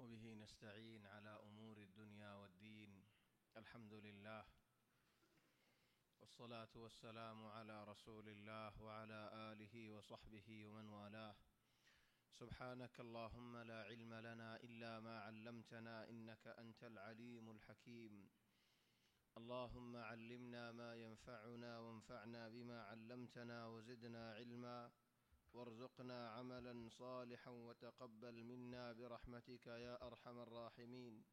وبه نستعين على أمور الدنيا والدين. الحمد لله والصلاة والسلام على رسول الله وعلى آله وصحبه ومن والاه. سبحانك اللهم لا علم لنا إلا ما علمتنا إنك أنت العليم الحكيم. اللهم علمنا ما ينفعنا وانفعنا بما علمتنا وزدنا علما وارزقنا عملا صالحا وتقبل منا برحمتك يا أرحم الراحمين.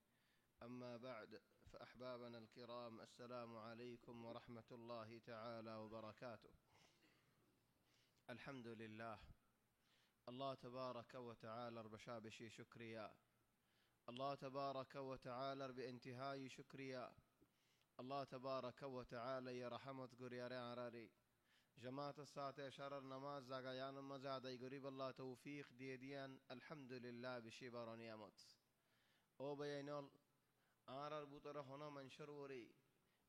أما بعد، فأحبابنا الكرام، السلام عليكم ورحمة الله تعالى وبركاته. الحمد لله. الله تبارك وتعالى بشابشي شكريا. الله تبارك وتعالى بانتهاء شكريا. الله تبارك وتعالى يرحمت قرياري عراري جماعت الساعة شرر نماز زاقيان مزادي قريب الله توفيق ديديان. الحمد لله بشيبر ونعمت او بينال آرار بوتر هنا منشر وري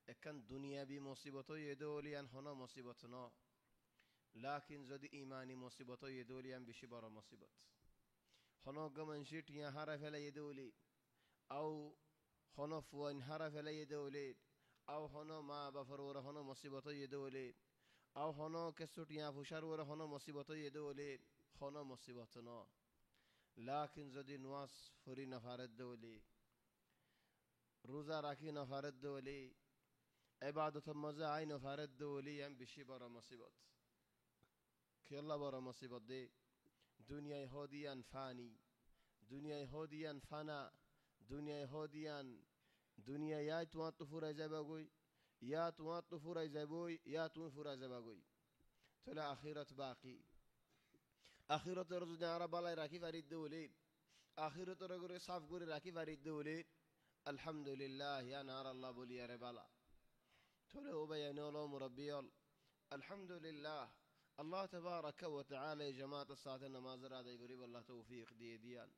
اكن دنيا بي مصيبتو يدوليان هنا مصيبتنا، لكن زد إيماني مصيبتو يدوليان بشيبر مصيبت هنا قمنشيت ينهار فلا يدولي أو هنا فوان هار فلا يدولي أو هنا ما بفرور هنا مصيبتو يدولي أو هنا كسوتيا فشار ورا هنا مصيبته يدولي هنا مصيبتنا، لكن زدي نواس فري نفارد دولي روزا راكي نفارد دولي عبادة مزا عين نفارد دولي يم بشي برا مصيبت كيلا برا مصيبت دي. دنيا يهوديان فاني، دنيا يهوديان فنا، دنيا يهوديان دنيا يا توان تفور زباغوي يا توان تفور زبوي يا توان فور زباغوي تلا آخرة باقي. آخرة رجل عرب الله راكي فريد دولي، آخرة رجل صاف قولي راكي فريد دولي. الحمد لله يا نار الله بولي يا ربالا تلا وبيان الله مربيال. الحمد لله. الله تبارك وتعالى جماعة الصلاة النماز هذا يقرب الله توفيق ديان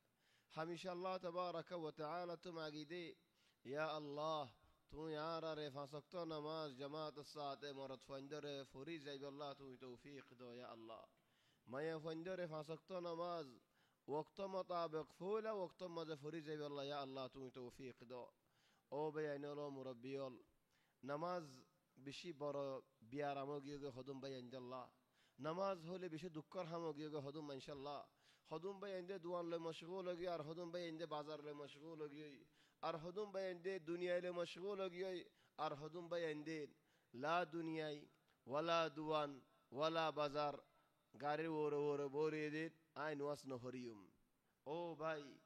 هميش الله تبارك وتعالى تماجدي يا الله تو يارا رفاسكتو نماز جماعة الصلاة مرد فندر فوري زي بالله تو توفيق دو يا الله ما يفندر فاسكتو نماز وقت مطابق فولا وقت ما فوري زي بالله يا الله تو توفيق دو او بيان الله مربيول نماز بشي برا بيارامو خدم بيان الله نماز هولي بشي دكر همو خدم ان شاء الله خدم بيان دي دوان لمشغول گي ار خدم بيان دي بازار لمشغول گي ار خدم بيان دي دنيا لمشغول گي ار خدم بيان دي لا دنيا ولا دوان ولا بازار غاري ور بوري دي اين واس نهريوم. او باي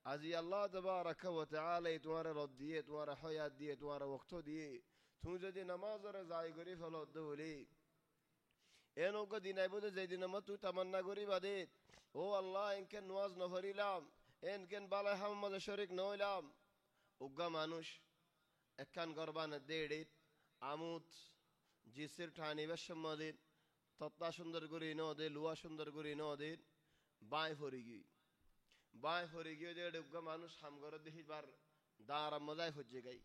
ازي الله تبارك وتعالى توار رديه توار حياه دي توار وقت دي تونجا دي نماز رضاي غري فلو دولي انو کو دینای بود زیدین ما تو تمنا گری بده او الله ان كان نواز نفریلام ان كان بالا هم مز شریک نویلام উগা মানুষ একখান গরবান দেড়িত আমুত জিসির ঠানি বেশমদিন তত্তা সুন্দর গরি নদে লুয়া সুন্দর গরি নদে বাই ফরি গিয়ে দেড় উগা মানুষ হাম গর দেহিবার দারা মজাই হজ্জে গাই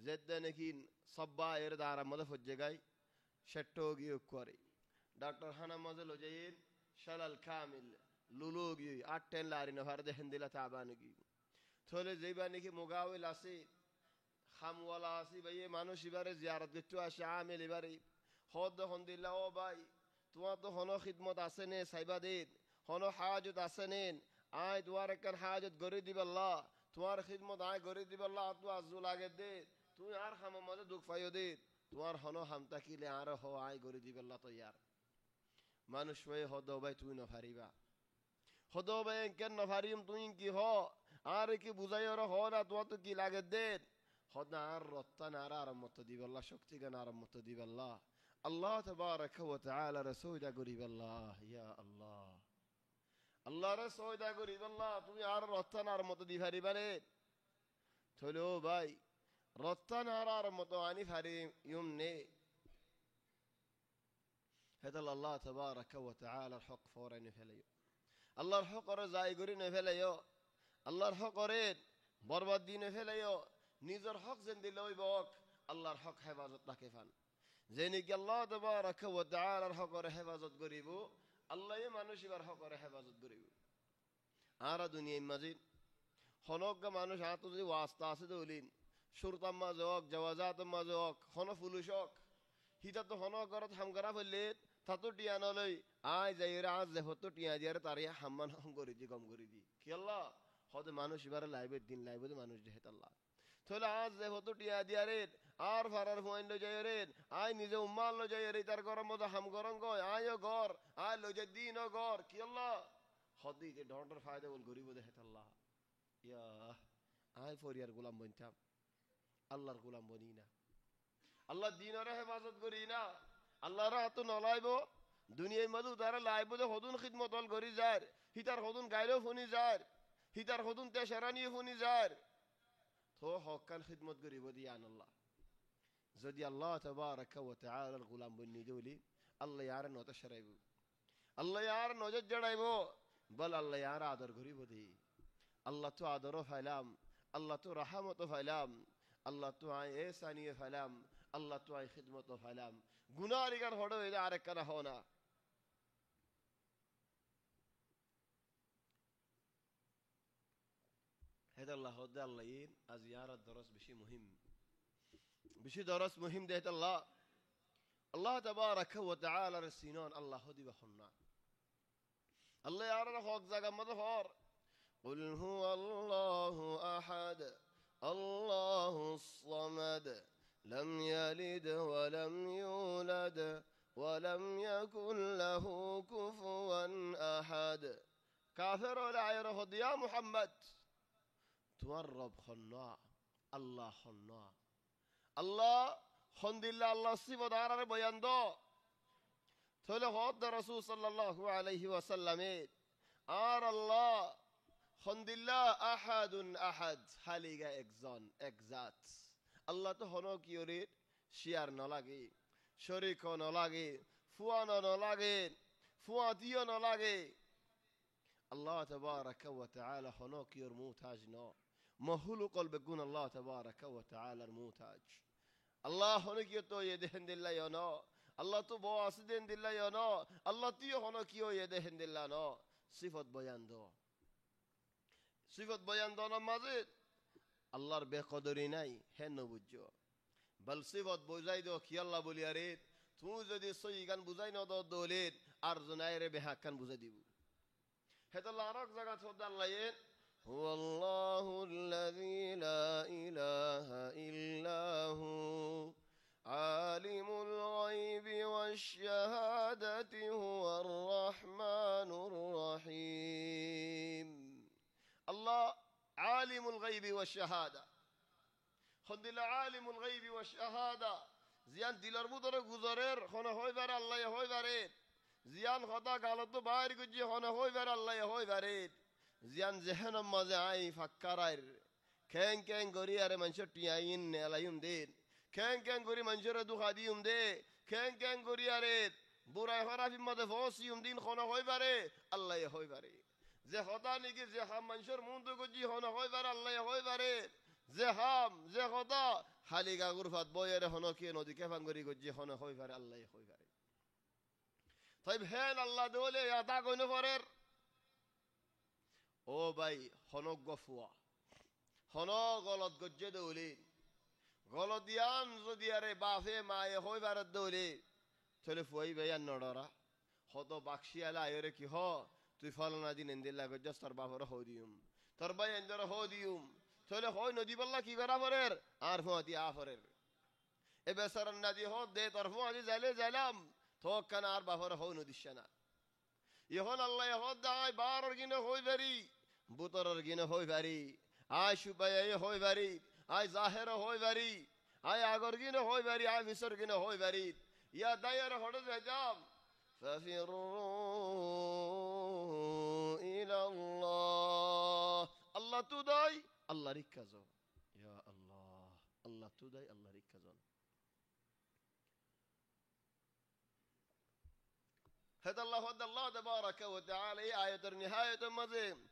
জেদ্দে নাকি সব্বা এর দারা মজা হজ্জে গাই শেট্টো গিয়ে করে डॉक्टर हाना मजल हो जाए शलल कामिल लुलोगी 8-10 लारी नफर दे हिंदिला ताबानगी थोले जेबानी की मुगाविल आसी खामवाला आसी भाई मानुष इबारे ज़ियारत गच्चो आशे आमिल इबारे होद हंदिल्ला ओ भाई तुआ तो हनो खिदमत आसने साइबा दे हनो हाजत आसने आय द्वारे कर हाजत गरी दी बल्ला तुआर खिदमत आय गरी दी बल्ला तू आजुल आगे दे तू यार हम मजे दुख फायो दे तुआर हनो हम तकीले आर हो आय गरी दी बल्ला तो यार মানুষ হয়ে হদো ভাই তুই না পারিবা হদো ভাই কেন না পারিম তুই কি হ আর কি বুঝাই ওর হ না তো তো কি লাগে দে হদা আর রত্তান আর আরমত দিবাল্লাহ শক্তি গান আরমত দিবাল্লাহ আল্লাহ তাবারাক ওয়া তাআলা রাসূলা গরিবাল্লাহ ইয়া আল্লাহ আল্লাহ রাসূলা গরিবাল্লাহ তুমি আর রত্তান আরমত দি পারিবারে চলো ভাই রত্তান আর আরমত আনি পারি ইউমনে هذا الله تبارك وتعالى الحق فورين فيليو الله الحق رزاي غورين فيليو الله الحق رين برباد دين فيليو نيزر حق زندي لوي بوك الله الحق حفاظت لكفان زينك الله تبارك وتعالى الحق حفاظت غريبو الله يمانوش بر حق حفاظت غريبو آرا دنيا مزيد হনক মানুষ হাত যদি ওয়াস্তা আছে দলিন সুরতাম মাঝে হোক জওয়াজাত মাঝে হোক হন ফুলুস হোক হিতা তো হন ঘরত হাম করা ফেললে তাতো টিয়া নলই আয় যাই আজ যে হতো টিয়া দিয়ার তারে হাম্মান হম করে দি গম করে দি কি আল্লাহ হতে মানুষ এবারে লাইবের দিন লাইবে মানুষ যেহেত আল্লাহ তাহলে আজ যে হতো টিয়া দিয়ারে আর ফারার ফুয়াইন লো যাই রে আয় নিজে উম্মাল লো যাই রে তার গরম মতো হাম গরম গয় আয় ঘর আয় লো যে দিন ও ঘর কি আল্লাহ হদি যে ডন্ডর ফায়দা বল গরিব দেহেত আল্লাহ ইয়া আয় ফরিয়ার গোলাম বনতাম আল্লাহর গোলাম বনি না আল্লাহ দিনের হেফাজত করি না আল্লাহর হাত নলাইব দুনিয়ার মধ্যে তারা লাইব যে হদুন খিদমত হল করি যায় হিতার হদুন গাইলেও ফোনি যায় হিতার হদুন তেসারা নিয়ে ফোনি যায় তো হকান খিদমত করিব দিয়ে আন আল্লাহ যদি আল্লাহ তাবারাকা ওয়া তাআলার গোলাম বনি দেউলি আল্লাহ ইয়ার নত সরাইব আল্লাহ ইয়ার নজর জড়াইব বল আল্লাহ ইয়ার আদর করিব দি আল্লাহ তো আদরও ফাইলাম আল্লাহ তো রাহমতও ফাইলাম আল্লাহ তো আয় এসানিয়ে ফাইলাম আল্লাহ তো আয় খিদমতও ফাইলাম গুনাহগার হড় হইলে আরেক কানা হও না হেদ আল্লাহ হদ আল্লাহ ইন আজ ইয়ার দরস বেশি দরস মুহিম দেহত আল্লাহ আল্লাহ তাবারাকা ওয়া তাআলার সিনান আল্লাহ হদি বহন্না আল্লাহ ইয়ার হক জায়গা মত হর قل هو الله أحد الله الصمد لم يلد ولم يولد ولم يكن له كفوا أحد كافر ولا يرهد يا محمد تورب خنا الله خنا الله خند الله الله صفة دارر بيان دو ثل خد رسول صلى الله عليه وسلم آر الله خندillah আহাদুন আহাদ হালিগা একজন একজাত আল্লাহ তো হনো কি ওরে শিয়ার ন লাগে শরীক ন লাগে ফুয়ানো ন লাগে ফুয়াতিও ন লাগে আল্লাহ তাবারাকা ওয়া তাআলা হনো কি ওর মুতাজ ন মহলু কলবে গুন আল্লাহ তাবারাকা ওয়া তাআলার মুতাজ আল্লাহ হনো কি তো ইয়েদেন দিল্লাহ ন আল্লাহ তো বো আসদেন দিল্লাহ ন আল্লাহ তিও হনো কি ইয়েদেন দিল্লাহ ন সিফত বয়ান দো সিফত বয়ান দোনোর মাঝে আল্লাহর বেকদরি নাই হেন বুঝছো বল সিফত বুঝাই দো কি আল্লাহ বলি আরে তুই যদি সই গান বুঝাই না দোলে আর জনাইরে বেহাক কান বুঝাই দিব হেত আল্লাহ আরেক জায়গা থদ আল্লাহ এন হুয়াল্লাহুল্লাযী লা ইলাহা ইল্লা হু আলিমুল গায়বি ওয়াশ শাহাদাতি হুয়ার রাহমানুর রহিম الله عالم الغيب والشهادة خد عالم الغيب والشهادة زيان دلر بدر گزارر خنا هوي بر الله هوي بريد زيان خدا غلط باهر گجي خنا هوي بر الله هوي بريد زيان ذهن مازه اي فكرر كان غوري ار منشر تياين نلايم دين كان غوري منشر دو خاديوم دي كان غوري ار বুড়াই হরা ফি মদে ফসিউম দিন খনা হই পারে আল্লাহ হই পারে যে খোদা নিকি যে হাম মানুষের মুন্দ গজি হন হই পারে আল্লাহ হই পারে যে হাম যে খোদা হালিগা গুরফাত বয়ের হন কি নদী কেফান গরি গজি হন হই পারে আল্লাহ হই পারে তাই হেন আল্লাহ দলে আদা কইনো পরের ও ভাই হনক গফুয়া হন গলত গজ্জে দৌলি গলদিয়ান যদি আরে বাফে মায়ে হই পারে দৌলি চলে ফুয়াই ভাই আর নড়রা হত বাক্সি আলা আয়রে কি হ তুই ফলনা দিন এন্দিল্লা গজ্জাস তোর বাপর হো দিউম তোর ভাই এন্দর হো দিউম চলে হয় নদী বললা কি করা পরের আর ফুয়াতি আফরের এ বেসারান নদী হ দে তোর ফুয়াতি যাইলে যাইলাম তো কান আর বাপর হো নদীশা না ইহন আল্লাহ হদ দাই বারর গিনে হই বারি বুতরর গিনে হই বারি আয় সুবাই হই বারি আয় জাহের হই বারি আয় আগর গিনে হই বারি আয় মিসর গিনে হই বারি ইয়া দায়ের হড়ে যাম ففروا إلى الله الله تداي الله ركزون يا الله الله تداي الله ركزون هذا الله تبارك وتعالى آية النهاية مزيم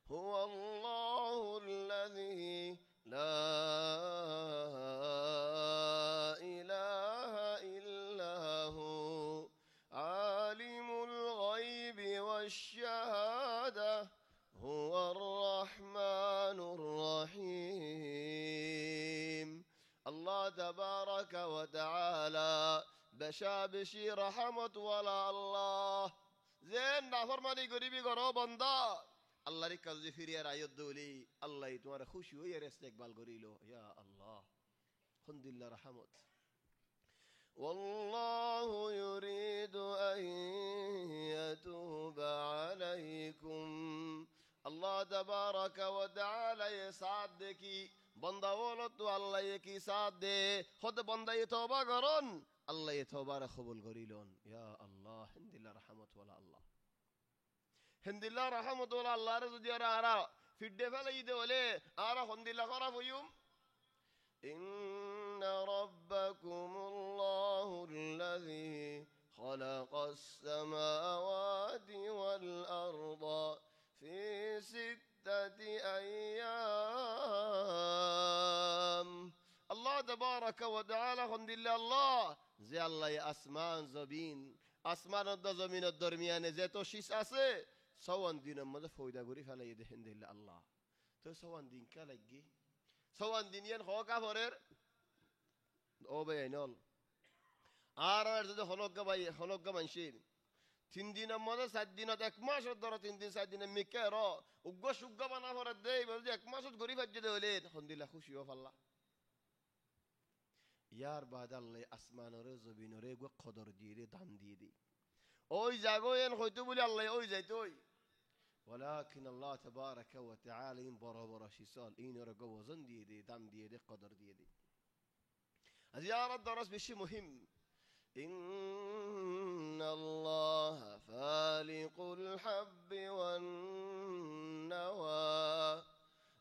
هو الله الذي لا إله إلا هو عالم الغيب والشهادة هو الرحمن বেশা বেশি রহমত ওয়ালা আল্লাহ যে নাফরমানি গরিবি গর বন্দা আল্লাহর কাছে ফিরিয়ে আয়ত দৌলি আল্লাহ তোমার খুশি হইয়া ইস্তেকবাল করিল ইয়া আল্লাহ আলহামদুলিল্লাহ রহমত والله يريد أن يتوب عليكم الله تبارك وتعالى সাথ দেখি বান্দা বলো তো আল্লাহ কি সাথ দে খোদ বান্দা তওবা করন আল্লাহ তওবার কবুল করিলন ইয়া আল্লাহ আলহামদুলিল্লাহ রহমত ওয়ালা আল্লাহ আলহামদুলিল্লাহ রহমত ওয়ালা আল্লাহর যদি আরা ফিডে ফেলাই দে বলে আরা আলহামদুলিল্লাহ খারাপ হইম إن ربكم الله الذي خلق السماوات والأرض في 6 أيام الله تبارك وتعالى الحمد لله الله زي الله আসমান জমিন আসমান ও জমিনের দরমিয়ানে যে তো শীষ আছে সওয়ান দিনের মধ্যে ফয়দা করে ফেলাই দেখেন দিল্লা আল্লাহ তো সওয়ান দিন কা লাগি সওয়ান দিনিয়ান হকা ফরের ও বেআইনল আর যদি হনজ্ঞা মানসির 3 দিনের মধ্যে 7 দিনত 1 মাসের ধরো 3 দিন 7 দিনে মিকে র উগ্গ সুগ্গ বানা ফরে দেই বলছে 1 মাসত গরিব হাজ্জে দে হইলে আলহামদুলিল্লাহ খুশি হও আল্লাহ ইয়ার বাদ আল্লাহ আসমানরে জমিনরে গো কদর দিয়ে দে দান দিয়ে দি ওই জাগোয়েন হয়তো বলি আল্লাহ ওই যাইতো ওই ولكن الله تبارك وتعالى برابر شيسال إن رجع وزن دي دم دي قدر دي زيارة درس بشي مهم إن الله فالق الحب والنوى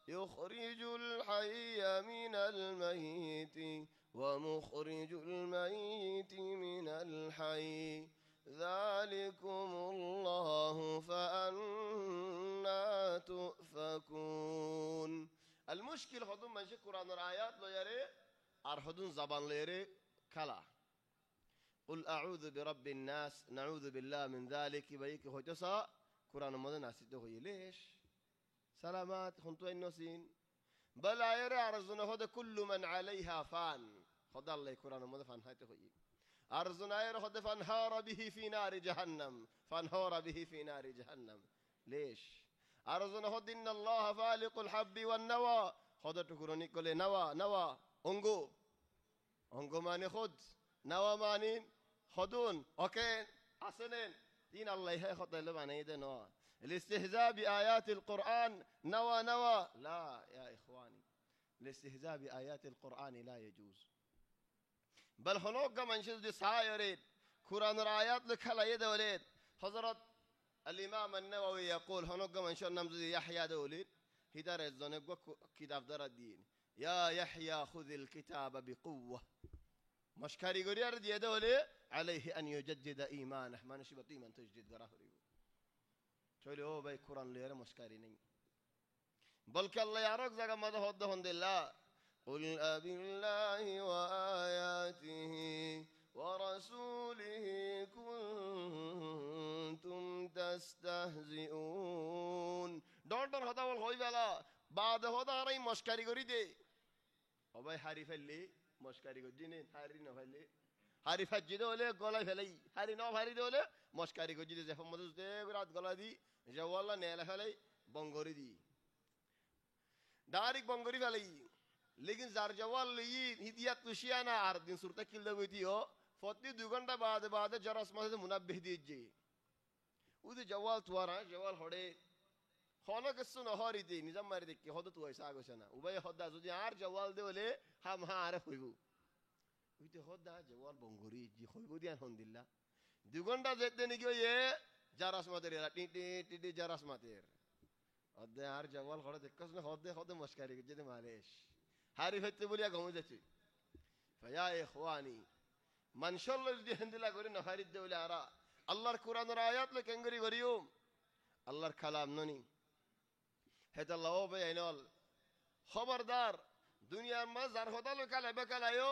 يخرج الحي من الميت ومخرج الميت من الحي ذلكم الله فأنا تؤفكون المشكل هذون ماشي القرآن الآيات لو يري أرهدون زبان ليري كلا قل أعوذ برب الناس نعوذ بالله من ذلك بيك هجسا قرآن مدن ناسيته هي ليش سلامات خنتو النسين بل يري أرزون هذا كل من عليها فان خد الله قرآن مدن فان هايته هي أرزنا يرهد فانهار به في نار جهنم فانهار به في نار جهنم ليش أرزنا هد إن الله فالق الحب والنوى خد تكروني كل نوى أنغو ماني خد نوى ماني خدون أوكي أسنين دين الله خد اللي ماني ده نوى الاستهزاء بآيات القرآن نوى لا يا إخواني الاستهزاء بآيات القرآن لا يجوز بل هنوك من شد سايرين قرآن الآيات لكلا يدولين حضرت الإمام النووي يقول هنوك من شد نمزد يحيى دولين هدار الزنب كتاب در الدين يا يحيى خذ الكتاب بقوة مشكاري قرير دي دولي عليه أن يجدد إيمانه ما نشبت إيمان تجديد قرافري شولي هو باي قرآن ليرا مشكاري نين بل كالله يعرق زاقا ماذا هدهن دلله قل أبالله وآياته ورسوله كنتم تستهزئون دونتر هذا والخوي بلا بعد هذا رأي مشكاري قريدي أباي حريف اللي مشكاري قدينين حري نفلي حريف الجدو له قلا فلي حري نو حري دولة مشكاري قديد زفهم مدرس ده برات قلا دي جوالا نيلا فلي بانغوري دي دارك بانغوري فلي लेकिन जार जवाल ये हिदियत तुशियाना आर दिन सुरता किल्ला हुई हो फौती 2 घंटा बाद जरा असमान से मुनाबिह दीजिए उधर जवाल तुआरा जवाल होड़े खाना किस्सु नहारी थी निजाम मारी देखी होता तू ऐसा आगो चना उबाय होता जुदी आर जवाल दे बोले हम हाँ आरे खुईबू उधर होता जवाल बंगुरी जी खुईबू दिया हंदिल्ला 2 घंटा जेते नहीं क्यों ये जरा असमान तेरे टी जरा असमान तेरे होता आर जवाल होड़े देखकर उसने होते मस्करी के जेते मालेश हारी फैते बोलिया गाँव जाती फया इख़वानी मनशल्ल जदी हंदिला करी नहारी दे बोले आरा अल्लाहर कुरान आयात ले केंगरी करियो अल्लाहर कलाम ननी है तो अल्लाह बे इनल खबरदार दुनिया में जार होता लो कल बकलायो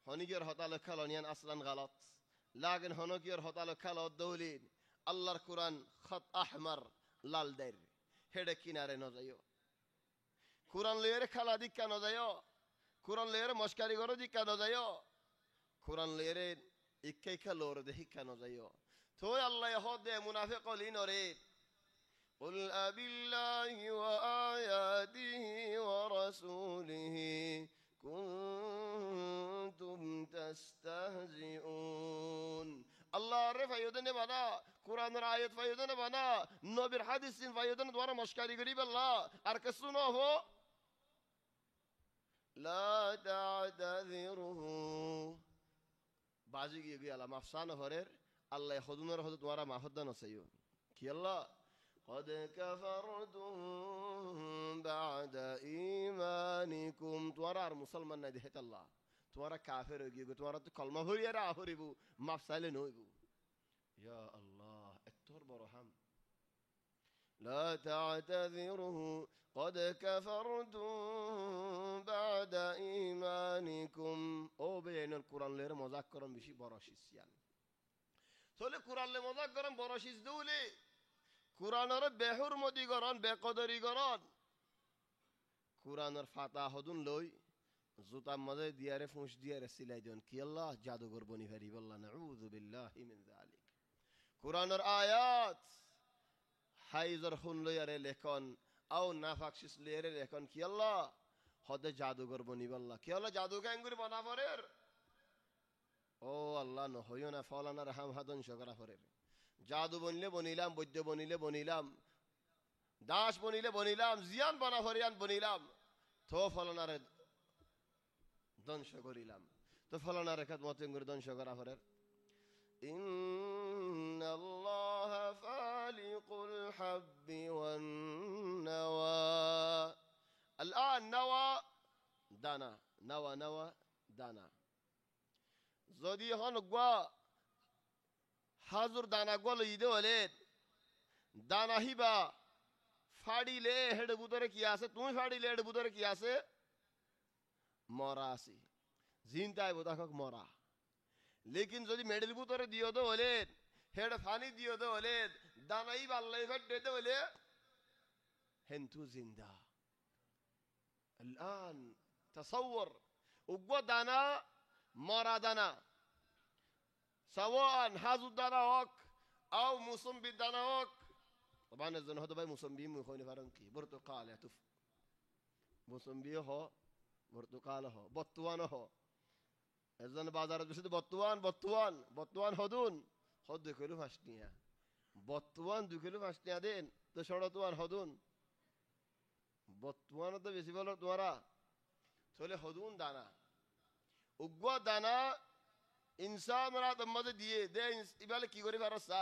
हनी की होता लो कलोनियन असलन गलत लेकिन हनो की होता लो कलो दौलीन अल्लाहर कुरान खत अहमर लाल दर हेडे किनारे न जायो कुरान लेरे खाला दिक्का न जायो कुरान लेरे मस्करी करो दिक्का न जायो कुरान लेरे ইক্কা ইক্কা লোর দে শিক্ষা নজাইও থই আল্লাহ হদে মুনাফিক লিনরে قل أبالله وآياته ورسوله كنتم تستهزئون الله عرف فايدنا بنا قرآن الآيات فايدنا بنا نبي الحديث فايدنا دوارا مشكاري قريب الله أركسونا هو لا تعتذروا بعضي يجي على مفسانة فرير الله يخدمنا رخد دوارا ما خدنا سيو كي الله قد كفرتم بعد إيمانكم توارا مسلمان ندهت الله توارا كافر يجي توارا كلمة هوري را هوريبو مفسالة نويبو يا الله التور برحم لا تعتذروا قد كفرتم بعد إيمانكم أو بين القرآن لير مذكرا بشي براشيسيان سولي قرآن لير مذكرا براشيس دولي قرآنر بحرمتی گران بقدری گران قرآنر فاتح هدون لوی زوتا مزه دیاره فوش دیاره سیلای دون کی الله جادوگر بنی فری والله نعوذ بالله من ذلك قرآنر آیات حیزر خون لیاره لکن او نفاقشیس لیاره لکن کی الله خود جادوگر بنی والله کی الله جادوگر انگوری بنا فریر او الله نهایو نفعلنا رحم هدون شکر فریر জাদু বনিলে বনিলাম বৈদ্য বনিলে বনিলাম দাস বনিলে বনিলাম জিয়ান বানা ফরিয়ান বনিলাম তো ফলনারে ধ্বংস করিলাম তো ফলনারে খেদমত করে ধ্বংস করা ফরের ইন্নাল্লাহ ফালিকুল হাব্বি ওয়ান নাওয়া الآن نوى দানা نوى نوى দানা যদি হন গা হাজুর দানা গল ইদে হলে দানা হিবা ফাড়িলে হেড বুতরে কি আছে তুমি ফাড়িলে হেড বুতরে কি আছে মরা আছে জিনতাই বোদাকক মরা লেকিন যদি মেডেল বুতরে দিও দো হলে হেড ফানি দিও দো হলে দানাই বাল্লাই ফেট দে হলে হেন্তু জিন্দা الآن تصور وقوة دانا مرا دانا سواء حازو دانا هوك أو موسم بالدانا هوك طبعا الزن هذا باي موسم بيه مخوني فرنكي برتقال يا تف موسم بيه هو برتقال هو بطوان هو الزن بازارات بسيط بطوان هدون هد 2 كيلو فاشنيا بطوان 2 كيلو فاشنيا دين تشرطوان هدون বর্তমানে তো বেশি বলো তোমারা চলে হদুন দানা উগ্র দানা ইনসানরা তোমাদের দিয়ে দে ইবালে কি করে পারছা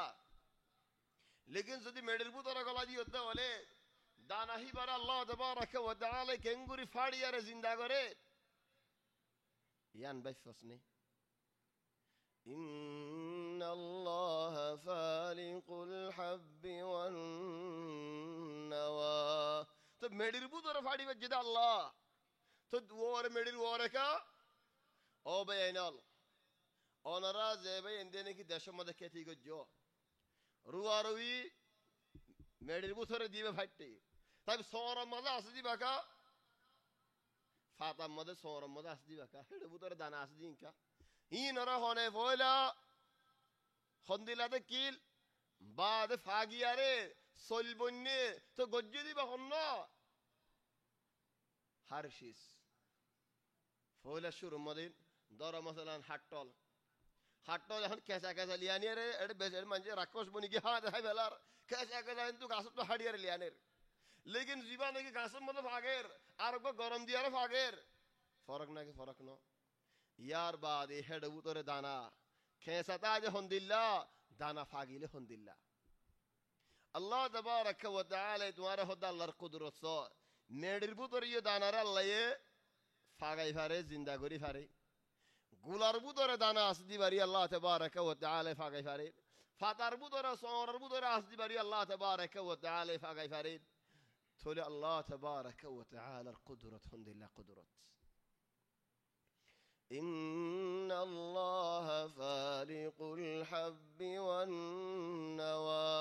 লেকিন যদি মেডেল বুতরা গলা দিয়ে হতে বলে দানা হি বার আল্লাহ তাবারাকা ওয়া তাআলা কেঙ্গুরি ফাড়িয়ারে জিন্দা করে ইয়ান বাই ফসনে ইন্নাল্লাহ ফালিকুল হাব্বি ওয়ান নাওয়া তো মেডির বুতরে ফাড়ি বেজে আল্লাহ তো ওর মেডির ওরে কা ও বেয়াইনাল ওনারা যে ভাই এন্ডে নাকি দেশের মধ্যে খেতি গজ্জো রুয়ারুই মেডির বুতরে দিবে ফাইটে তাই সরম মধ্যে আসে দিবা কা ফাতাম মধ্যে সরম মধ্যে আসে দিবা কা হেড বুতরে দানা আসে দিন কা ইনরা হনে ফয়লা খন্দিলাতে কিল বাদ ফাগিয়ারে সলবন্যে তো গজ্জে দিবা হন্ন হারশিস ফয়লা শুরু মদিন দরা মসলান হাট্টল এখন কেঁচা কেঁচা লিয়ানিয়ারে এটা বেজের মানছে রাক্ষস বনি কি হা দেখাই বেলার কেঁচা কেঁচা কিন্তু গাছত তো হাড়িয়ারে লিয়ানের লেকিন জীবা নাকি গাছের মধ্যে ফাগের আর গরম দিয়ারে ফাগের ফরক নাকি ফরক ন ইয়ার বাদ এ হেড উতরে দানা খেসাতা যে হন্দিল্লা দানা ফাগিলে হন্দিল্লা আল্লাহ তাবারাকা ওয়া তাআলা তোমারে হদা আল্লাহর কুদরত সো মেডির বুতরে ইয়ে দানারে আল্লাহ এ ফাগাই ফারে জিন্দা করি ফারে গুলার বুতরে দানা আসদি বারি আল্লাহ তাবারাকা ওয়া তাআলা ফাগাই ফারে ফাতার বুতরে সওরার বুতরে আসদি বারি আল্লাহ তাবারাকা ওয়া তাআলা ফাগাই ফারে থলে আল্লাহ তাবারাকা ওয়া তাআলার কুদরত হন্দিল্লা কুদরত إن الله فالق الحب والنوى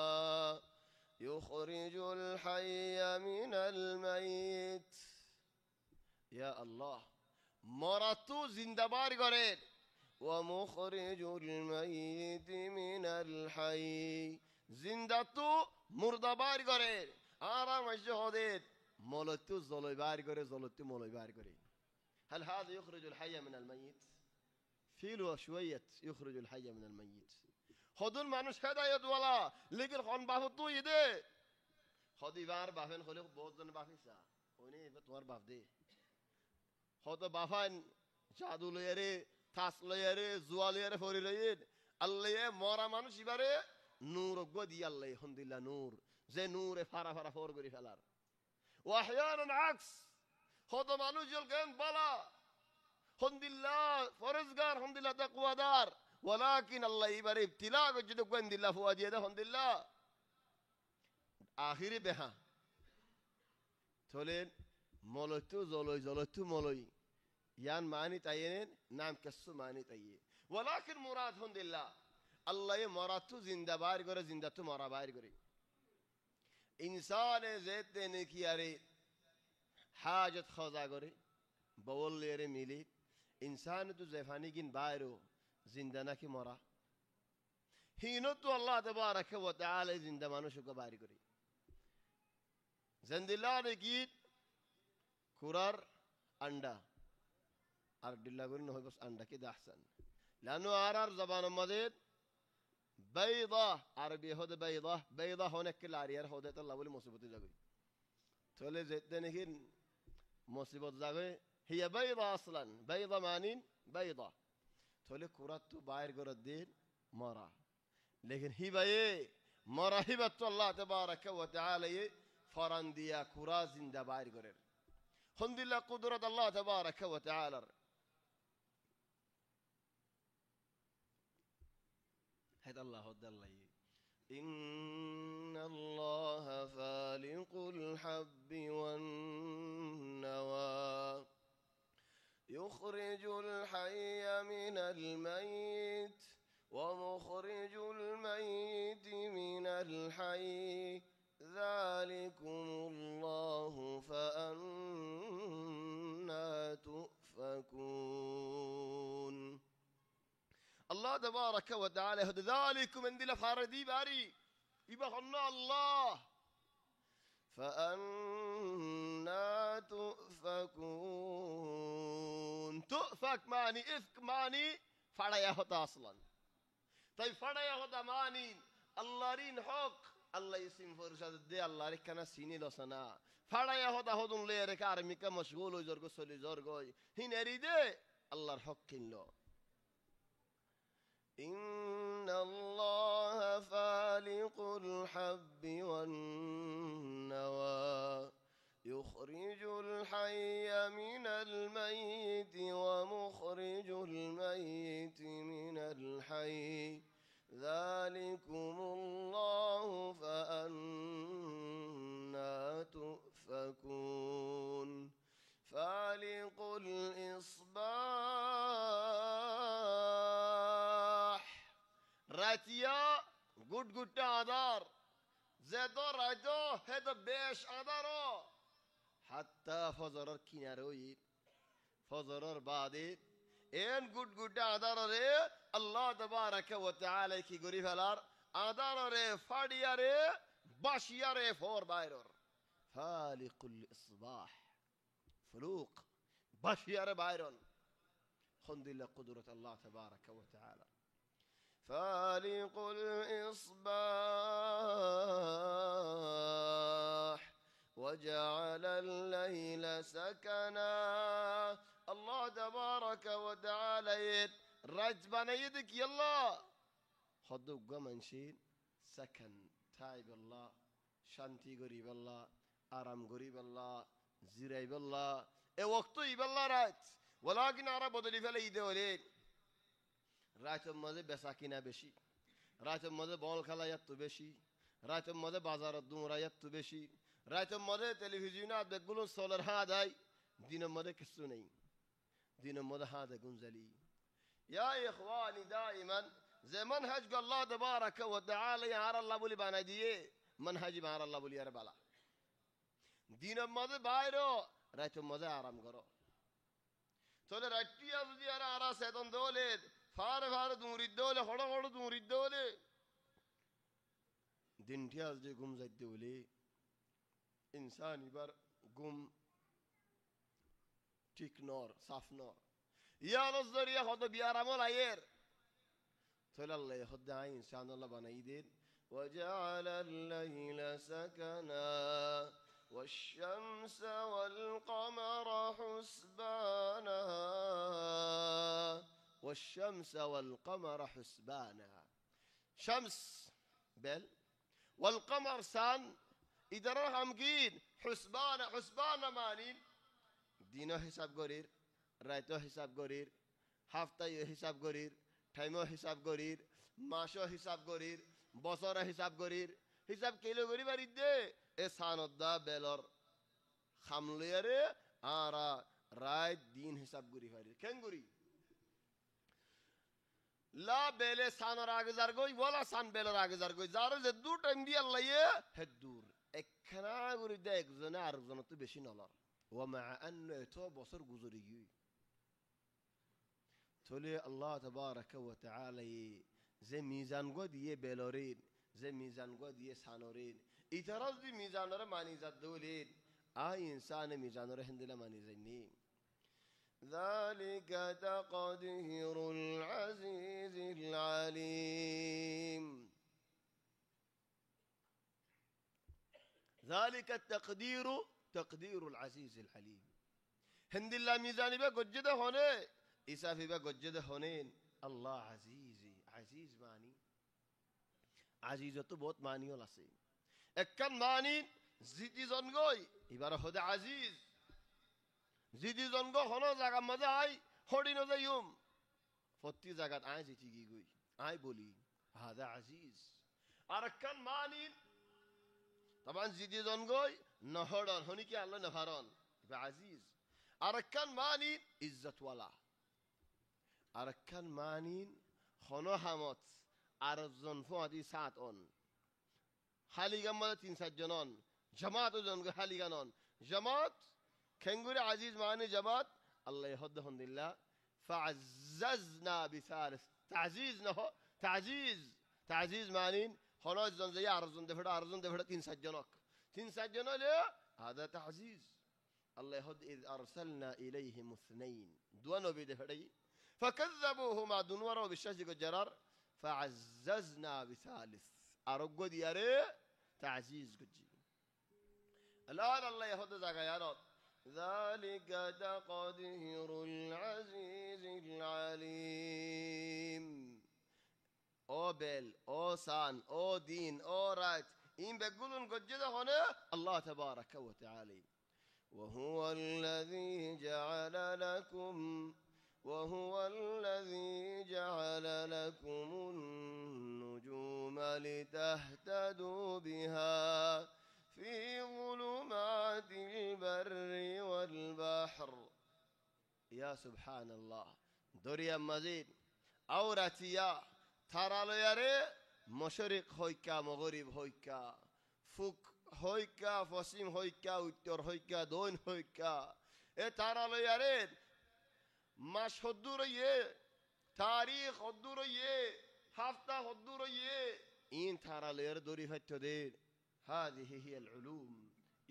يخرج الحي من الميت يا الله مراتو زندبار করে ومخرج الميت من الحي জিন্দাতু মুর্দা বাইর করে আর মজহুদের মলতু জলই বাইর করে জলতু মলই বাইর করে هل هذا يخرج الحي من الميت فيلو شويه يخرج الحي من الميت خدون মানুষ হেদায়েত ওয়ালা লেকিন কোন বাপ তুই দে খদিবার বাপেন হলে বহুত জন বাপিসা ওনে তোমার বাপ দে হতো বাফান জাদু লয়ারে তাস লয়ারে জুয়া লয়ারে ফরি লয়ের আল্লাহ মরা মানুষ ইবারে নূর গদি আল্লাহ আলহামদুলিল্লাহ নূর যে নূরে ফারা ফারা ফর করি ফেলার ওয়াহয়ানান আকস হতো মানুষ জলকেন বালা আলহামদুলিল্লাহ ফরজগার আলহামদুলিল্লাহ তাকওয়াদার ওয়ালাকিন আল্লাহ ইবারে ইবতিলা গজদ গোয়েন্দিল্লাহ ফুয়াদিয়া আলহামদুলিল্লাহ আখিরে বেহা থলেন মলতু জলই জলতু মলই ইয়ান মানি তাইয়েন নাম কসু মানি তাইয়ে ওয়ালাকিন মুরাদ আলহামদুলিল্লাহ আল্লাহ মরাতু জিন্দা বাইর করে জিন্দা তু মরা বাইর করে ইনসান যেতে নেকি আরে হাজত খোঁজা করে বউল লেরে মিলি ইনসান তু জেফানি গিন বাইরো জিন্দা নাকি মরা হিনো তো আল্লাহ তাবারাক ওয়া তাআলা জিন্দা মানুষকে বাইর করে জিন্দিল্লাহ নেকি কুরার আন্ডা আর দিল্লা করি না হয় বস আন্ডা কি দাহসান লানো আর জবান মজিদ بيضة عربية هذا بيضة بيضة هناك كل عريار هذا الله ولي مصيبة زاوي تولي زيتني هين مصيبة زاوي هي بيضة أصلا بيضة مانين بيضة تولي كرات باير قرد دين مرة لكن هي بيه مرة هبة الله تبارك وتعالى فرنديا كراز زند باير قرر الحمد لله قدرة الله تبارك وتعالى هذا الله هذا الله إن الله فالق الحب والنوى يخرج الحي من الميت ومخرج الميت من الحي ذلكم الله فأنا تؤفكون الله تبارك وتعالى ذلك من دل فاردي باري يبغى الله فأنا تؤفكون تؤفك معني إفك معني فڑايا ہوتا اصلا طيب فڑايا ہوتا معني الله رين حق الله يسم فرشاد دي الله ركنا سيني لسنا فڑايا ہوتا هدون ليه ركار ميكا مشغول وزرگو سولي زرگو هين اريده الله حق له إن الله فالق الحب والنوى يخرج الحي من الميت ومخرج الميت من الحي ذلكم الله فأنا تؤفكون فالق الإصباح راتيا গুড গুডটা আদার যেতো রাইতো হেতো বেশ আদারো হাত্তা ফজরের কিনারে ওই ফজরের বাদে এন গুড গুডটা আদারে আল্লাহ তাবারাক ওয়া তাআলা কি করি ফেলার আদারে ফাড়িয়ারে বাশিয়ারে ফোর বাইরর ফালিকুল ইসবাহ فلوق بشير بايرون الحمد لله قدرة الله تبارك وتعالى فالق الإصباح وجعل الليل سكنا الله تبارك وتعالى رجبنا يدك يلا خدوا قمنشين سكن تايب الله شانتي قريب الله آرام قريب الله زيري بالله اي وقتو يبالله رايت ولكن عرب بدلي فلا يدولين رايت ماذا بساكينة بشي رايت ماذا بول خلا يتو بشي رايت ماذا بازار الدورة يتو بشي رايت ماذا تلفزيونات بقولون سولر هذا دين ماذا كسو نين دين ماذا هذا قنزلي يا إخواني دائما زي منهج الله تبارك وتعالى يا الله بولي بانا ديه منهج ما الله بولي يا ربالا দিনের মধ্যে বাইরো রাতের মধ্যে আরাম করো তোলে রাত্রিয়া যদি আর আরা সেতন দোলে ফারে ফারে দুমরিদ্দ হলে হড় হড় দুমরিদ্দ হলে দিনটি আজ যে ঘুম যাইতে বলে ইনসান এবার ঘুম ঠিক নর সাফ নর ইয়া নজরিয়া হদ বিয়ার আমল আয়ের তাহলে আল্লাহ হদ আই ইনসান আল্লাহ বানাই দেন وجعل الليل سكنا والشمس والقمر حسبانا والشمس والقمر حسبانا شمس بل والقمر سان إدراهم جين حسبانا مانين دينو حساب غرير رايتو حساب غرير هفتايو حساب غرير টাইমও হিসাব করির মাসও হিসাব করির বছরও হিসাব করির হিসাব কেলো করি বাড়ি দে এ সানদা বেলর খামলিয়ারে আর রায় দিন হিসাব করি পারি কেন করি লা বেলে সানর আগে যার গই বলা সান বেলর আগে যার গই যার যে দু টাইম দি আল্লাহ হে দূর একখানা করি দে একজনে আরেকজন তো বেশি নলর ওয়া মা আন এত বছর গুজরি গই تولي الله تبارك وتعالى زي ميزان قد بلورين زي ميزان قد سانورين إتراز دي ميزان را ماني زاد دولين إنسان ميزان را هندلا ماني زيني ذلك تقدير العزيز العليم ذلك التقدير تقدير العزيز العليم هندلا ميزاني بقى قد جدا هونه إسافي بقى جد هونين الله عزيزي عزيز ماني عزيزة بوت ماني ولا سي أكن ماني زيدي زنقوي إبارة هذا عزيز زيدي زنقو هنا زاغا مزا هاي هودي نزا يوم فتي زاغات آي زيتي جيغوي آي بولي هذا عزيز أركن ماني طبعا زيدي زنقوي نهران هوني كي الله نهران يبقى عزيز أركن ماني عزت ولا أركان مانين خنا همات أرزن فادي ساعت أون حالی گمد 300 جنان جماعت جنگ حالی گنان جماعت کنگوری عزیز معنی جماعت الله يهدهم لله فعززنا بثالث تعزيز نه تعزيز معنی خنا جنگ أرزن دفعه 300 جناك 300 جنا ليه هذا تعزيز الله يهد إذ أرسلنا إليهم اثنين دوانو بدفعه فكذبوهما دنورا بالشجر الجرار فعززنا بثالث أرقو دياري تعزيز قجي الآن الله يهد زكايانات ذلك تقدير العزيز العليم أو بل أو سان أو دين أو رايت إن بقولون قجده هنا الله تبارك وتعالى وهو الذي جعل لكم النجوم لتهتدوا بها في ظلمات البر والبحر يا سبحان الله دريا مزيد أوراتيا ترى له يري مشرق هويكا مغرب هويكا فوق هويكا فسيم هويكا উত্তর هويكا دون هويكا ترى له يري মাস হদ্দুর ইয়ে তারিখ হদ্দুর ইয়ে হাফতা হদ্দুর ইয়ে ইন থারালের দরি ফাইতদের هذه هي العلوم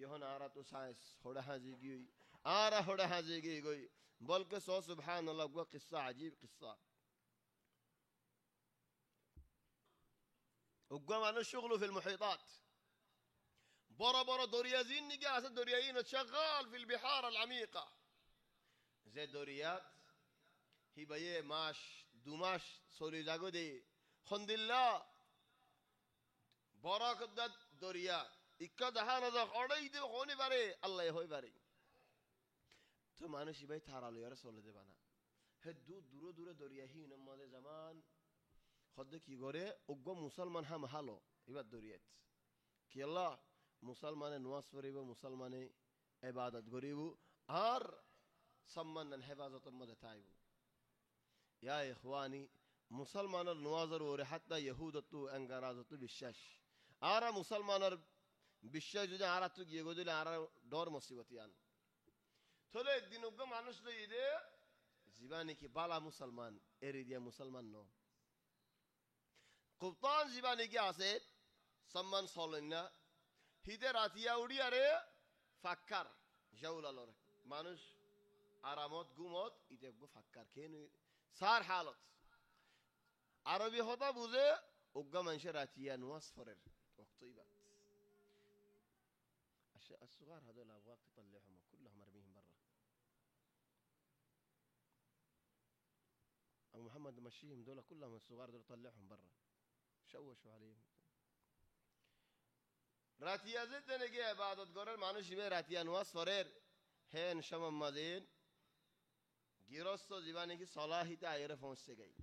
يهون آراتو ساينس هودا هازي گي آرا هودا هازي گي گوي بلکه سو سبحان الله گو قصة عجيب قصة وقام أنا شغله في المحيطات برا دوريا زين نجاس دوريين شغال في البحار العميقة زي دوريات هي بيه ماش دوماش سوري جاگو دي خند الله بركة دوريا إكا دهانا دا خوري دي خوني باري الله يهوي باري تو مانوشي باي تارا ليارة سولة دي بانا هدو دورو دوريا هي نمو دي زمان خود كي غوري اگو مسلمان هم حالو إباد دوريات كي الله مسلمان نواز فريبو مسلمان عبادت غريبو আর সম্মানন হেফাজতের মধ্যে থাইবো ইয়া ইখওয়ানি মুসলমানের নওয়াজের ওরে হাত্তা ইহুদতু আঙ্গারাজতু বিশ্বাস আর মুসলমানের বিশ্বাস যদি আর তো গিয়ে গদিলে আর ডর মুসিবতি আন থলে দিন ওগো মানুষ লইদে জীবানী কি বালা মুসলমান এরি দিয়া মুসলমান ন কুপ্তান জীবানী কি আছে সম্মান চলেন না হিতে রাতিয়া উড়িয়ারে ফাক্কার জাউলালর মানুষ আরামত গুমত ইতে ফাক্কার খেয়ে সার হালত আরবি হতা বুঝে উগ্গা মানুষের রাতিয়া নুয়াজ ফরের وقتي بعد الصغار هذول ابغاك تطلعهم كلهم ارميهم برا ابو محمد مشيهم دول كلهم الصغار دول طلعهم برا شوشوا عليهم راتيا زد نجي عبادت قرر মানুষ ইবে রাতিয়া নুয়াজ ফরের হেন সমম মাদিন গিরস্ত জীবনে কি সলাহিতে আয়রে পৌঁছে গই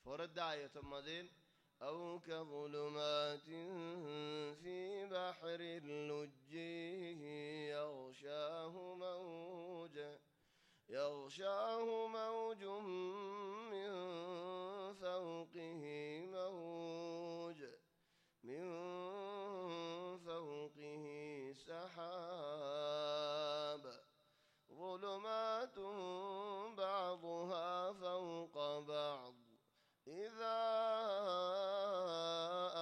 ফরদ আয়াত মাদিন أو كظلمات في بحر اللج يغشاه موج من فوقه سحاب ظلمات بعضها فوق بعض إذا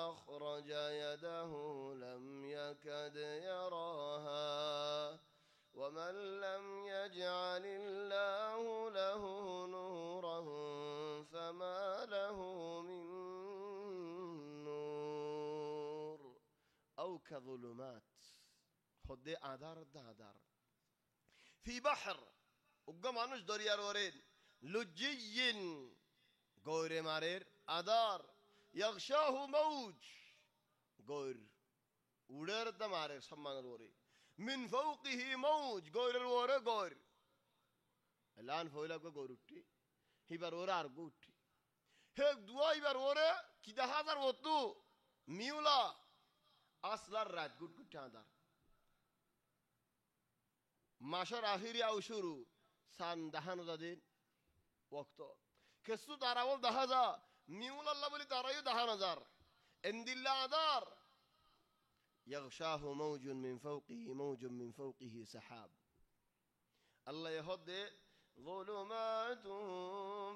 أخرج يده لم يكد يراها ومن لم يجعل الله له نورا فما له من نور أو كظلمات خد آدار دادار في بحر وقام عنوش دريار ورين لجي غير مارير آدار يغشاه موج غير ودر دمارير سمان الوري من فوقه موج غير الوري غير الآن فويلك غير وتي هي برورة أرجوتي هيك دواي برورة كده هزار وتو ميولا أصلا رات قد قد تاندار মাসের আখিরি আও শুরু সান দাহানো দাদিন ওয়াক্ত কেসু দারাওল দাহাজা মিউল আল্লাহ বলি দারায়ু দাহান হাজার এন্দিল্লা আদার يغشاه موج من فوقه سحاب الله يهد ظلمات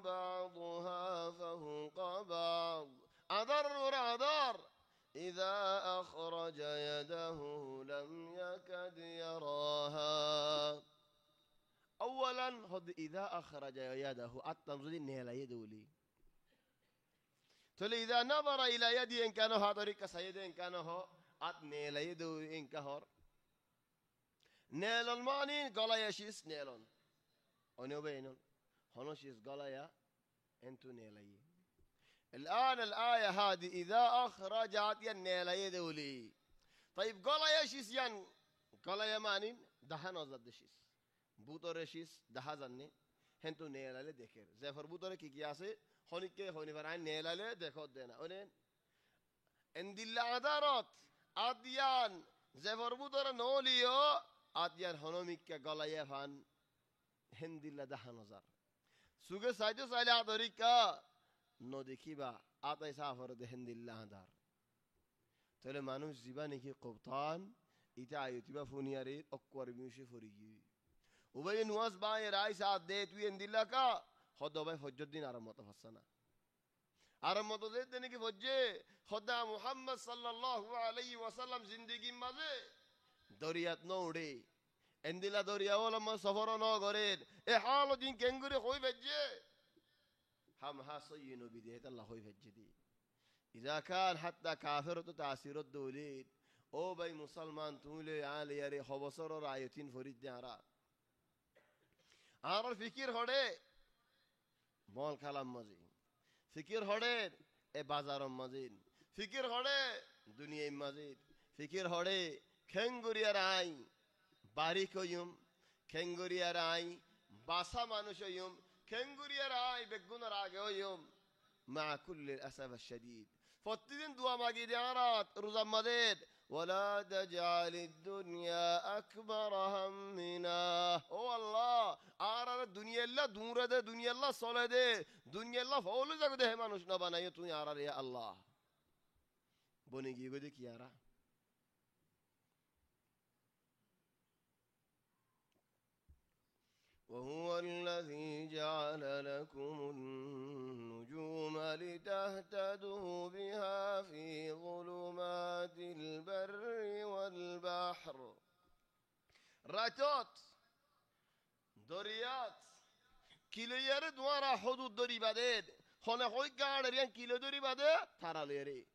بعضها فوق بعض أدار إذا أخرج يده لم يكد يراها أولا هد إذا أخرج يده التنظير نهلا يدولي تقول إذا نظر إلى يدي إن كان هذا كسيد إن كان هو نهلا يدو إن كهر نهل المعني قال يشيس نهلون ونبينون هنوشيس قال يا أنتو نهلا الآن الآية هذه إذا أخرجت ينهلا يدولي طيب قال يشيس ين قال يا مانين دهان أزد شيس বুতরেশিস দেখা জাননি হেন্তু নেলালে দেখের জেফর বুতরে কি কি আছে হনিকে হনিবার আইন নেলালে দেখো দেনা ওনেন এন্দিল্লা আদারত আদিয়ান জেফর বুতরে নলিও আদিয়ান হনমিককে গলায়ে ফান হেন্দিল্লা দেখা নজার সুগে সাইজো সাইলে আদরিকা ন দেখিবা আতাই সাফর দে হেন্দিল্লা আদার তাহলে মানুষ জীবনে কি কপ্তান ইটা আয়তিবা ফুনিয়ারে অক্কর মিউশে ফরিগি وبي نواز باي رايس عديت وين دلكا خدا باي فجر دين عرمت فسنا عرمت زيد دنيك فجر خدا محمد صلى الله عليه وسلم زندگي مزه دوريات نوري اندلا دوريا ولا ما سفر نو غرين اي حال دين كنغري خوي فجر هم حسين بديت الله خوي فجر دي اذا كان حتى كافر تاثير الدولين او باي مسلمان تولي عالي يري خبصر رايتين فريد دارا আর ফিকির হড়ে বল খালাম মাঝি ফিকির হড়ে এ বাজারম মাঝিন ফিকির হড়ে দুনিয়ায় মাঝিন ফিকির হড়ে খেঙ্গুরিয়ার আই বাড়ি কইম খেঙ্গুরিয়ার আই বাসা মানুষ হইম খেঙ্গুরিয়ার আই বেগুনার আগে হইম মা কুল্লিল আসাফ শাদীদ প্রতিদিন দোয়া মাগি দেয়ারাত রোজা মাদের ولا تجعل الدنيا أكبر همنا أو الله آرار الدنيا الله دور ده دنيا الله صلاة ده دنيا الله فول جاك ده ما نشنا بنايه تو آرار يا الله بني جيبه ده كيارا وهو الذي جعل لكم النجوم لتهتدوا بها في ظلمات البر والبحر راتوت دوريات كيلوير دوارا حدود دوري بدد خونه خوي قاعدريان كيلو دوري بدد تاراليري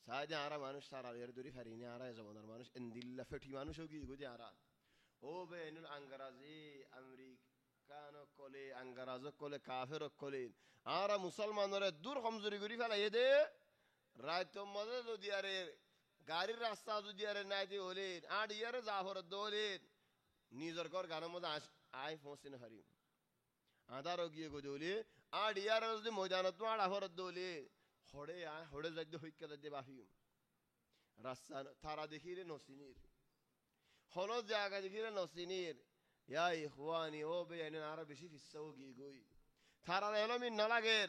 ساده آرا مانوش تاراليري دوري فريني آرا زمانر مانوش انديلا فتي مانوش وگي گودي آرا او بين الانغرازي امريكانو كولي انغرازو كولي كافرو كولي آرا مسلمانره دور خمزوري گوري فلا يده رايتو مدد دو دياره গাড়ির রাস্তা যদি আর নাইতে হলেন আর ইয়ারে জাফর দোলেন নিজের ঘর গানের মধ্যে আই পৌঁছিনে হারিম আদারও গিয়ে গদলে আর ইয়ারে যদি ময়দানত আর আফর দোলে হড়ে আয় হড়ে যাইতে হইকা যাইতে বাফিম রাস্তা তারা দেখিলে নসিনির হলো জায়গা দেখিলে নসিনির ইয়া ইখওয়ানি ও বেয়ানি আর বেশি ফিসাও গিয়ে গই তারা এলো মিন না লাগের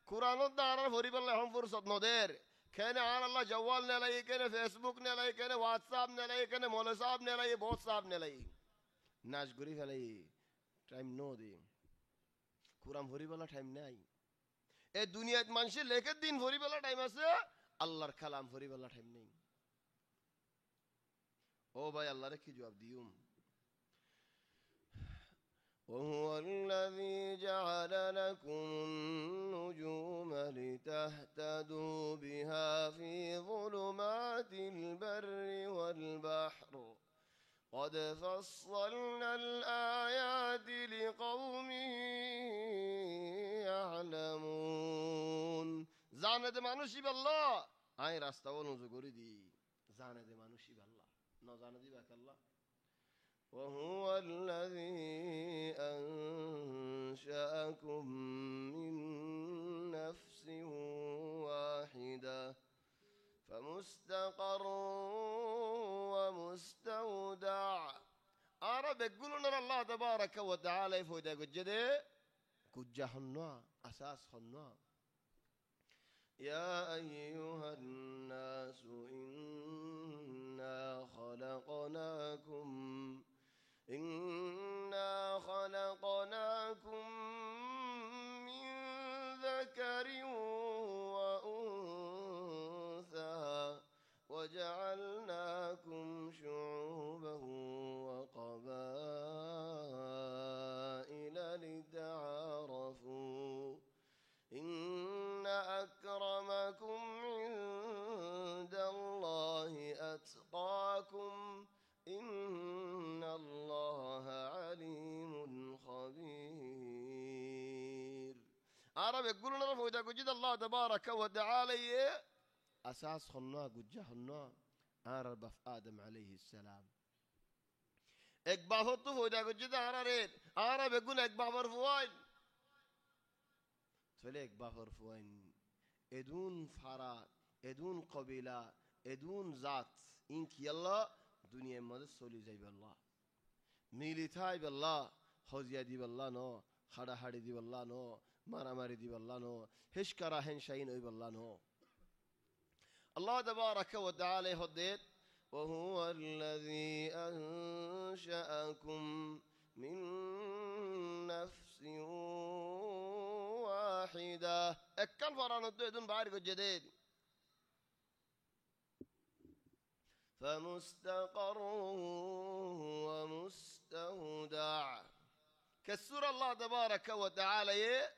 কুরআনত দাঁড়ার পরিবারে হম ফুরসত নদের কেনে আর আল্লাহ জওয়াল নে লাই কেনে ফেসবুক নে লাই কেনে হোয়াটসঅ্যাপ নে লাই কেনে মৌলভী সাহেব নে লাই বহুত সাহেব নে লাই নাচ গরি ফেলাই টাইম নো দে কুরআন পরিবালা টাইম নাই এই দুনিয়াত মানুষের লেখের দিন পরিবালা টাইম আছে আল্লাহর কালাম পরিবালা টাইম নেই ও ভাই আল্লাহরে কি জবাব দিউম وهو الذي جعل لكم النجوم لتهتدوا بها في ظلمات البر والبحر قد فصلنا الآيات لقوم يعلمون জানে মানুষই بالله আই রাস্তা অনুযায়ী করে দি জানে মানুষই بالله না জানে দিবা আল্লাহ وهو الذي أنشأكم من نفس واحدة فمستقر ومستودع عرب يقولون الله تبارك وتعالى يفودا قجده قجه حنوا أساس حنوا يا أيها الناس إنا خلقناكم من ذكر وأنثى وجعلناكم شعوبا وقبائل لتعارفوا إن أكرمكم عند الله أتقاكم إن الله عليم خبير عرب يقولون رفوا إذا قجد الله تبارك وتعالى أساس خلنا قجه خلنا عرب آدم عليه السلام إقبافته فإذا قجد عرب يقول إقباف رفوين فلي إقباف رفوين إدون فراد إدون قبيلة إدون ذات إنك يلا دنیا مدد سولی جای بالله میلیتای بالله خوزیا دی بالله نو خدا خدی دی بالله نو مارا ماری دی بالله نو هیچ کرا هنشین ای بالله نو الله تبارك وتعالى هديت وهو الذي أنشأكم من نفس واحدة أكن فرانو دون بارك جديد فمستقر ومستودع كسر الله تبارك وتعالى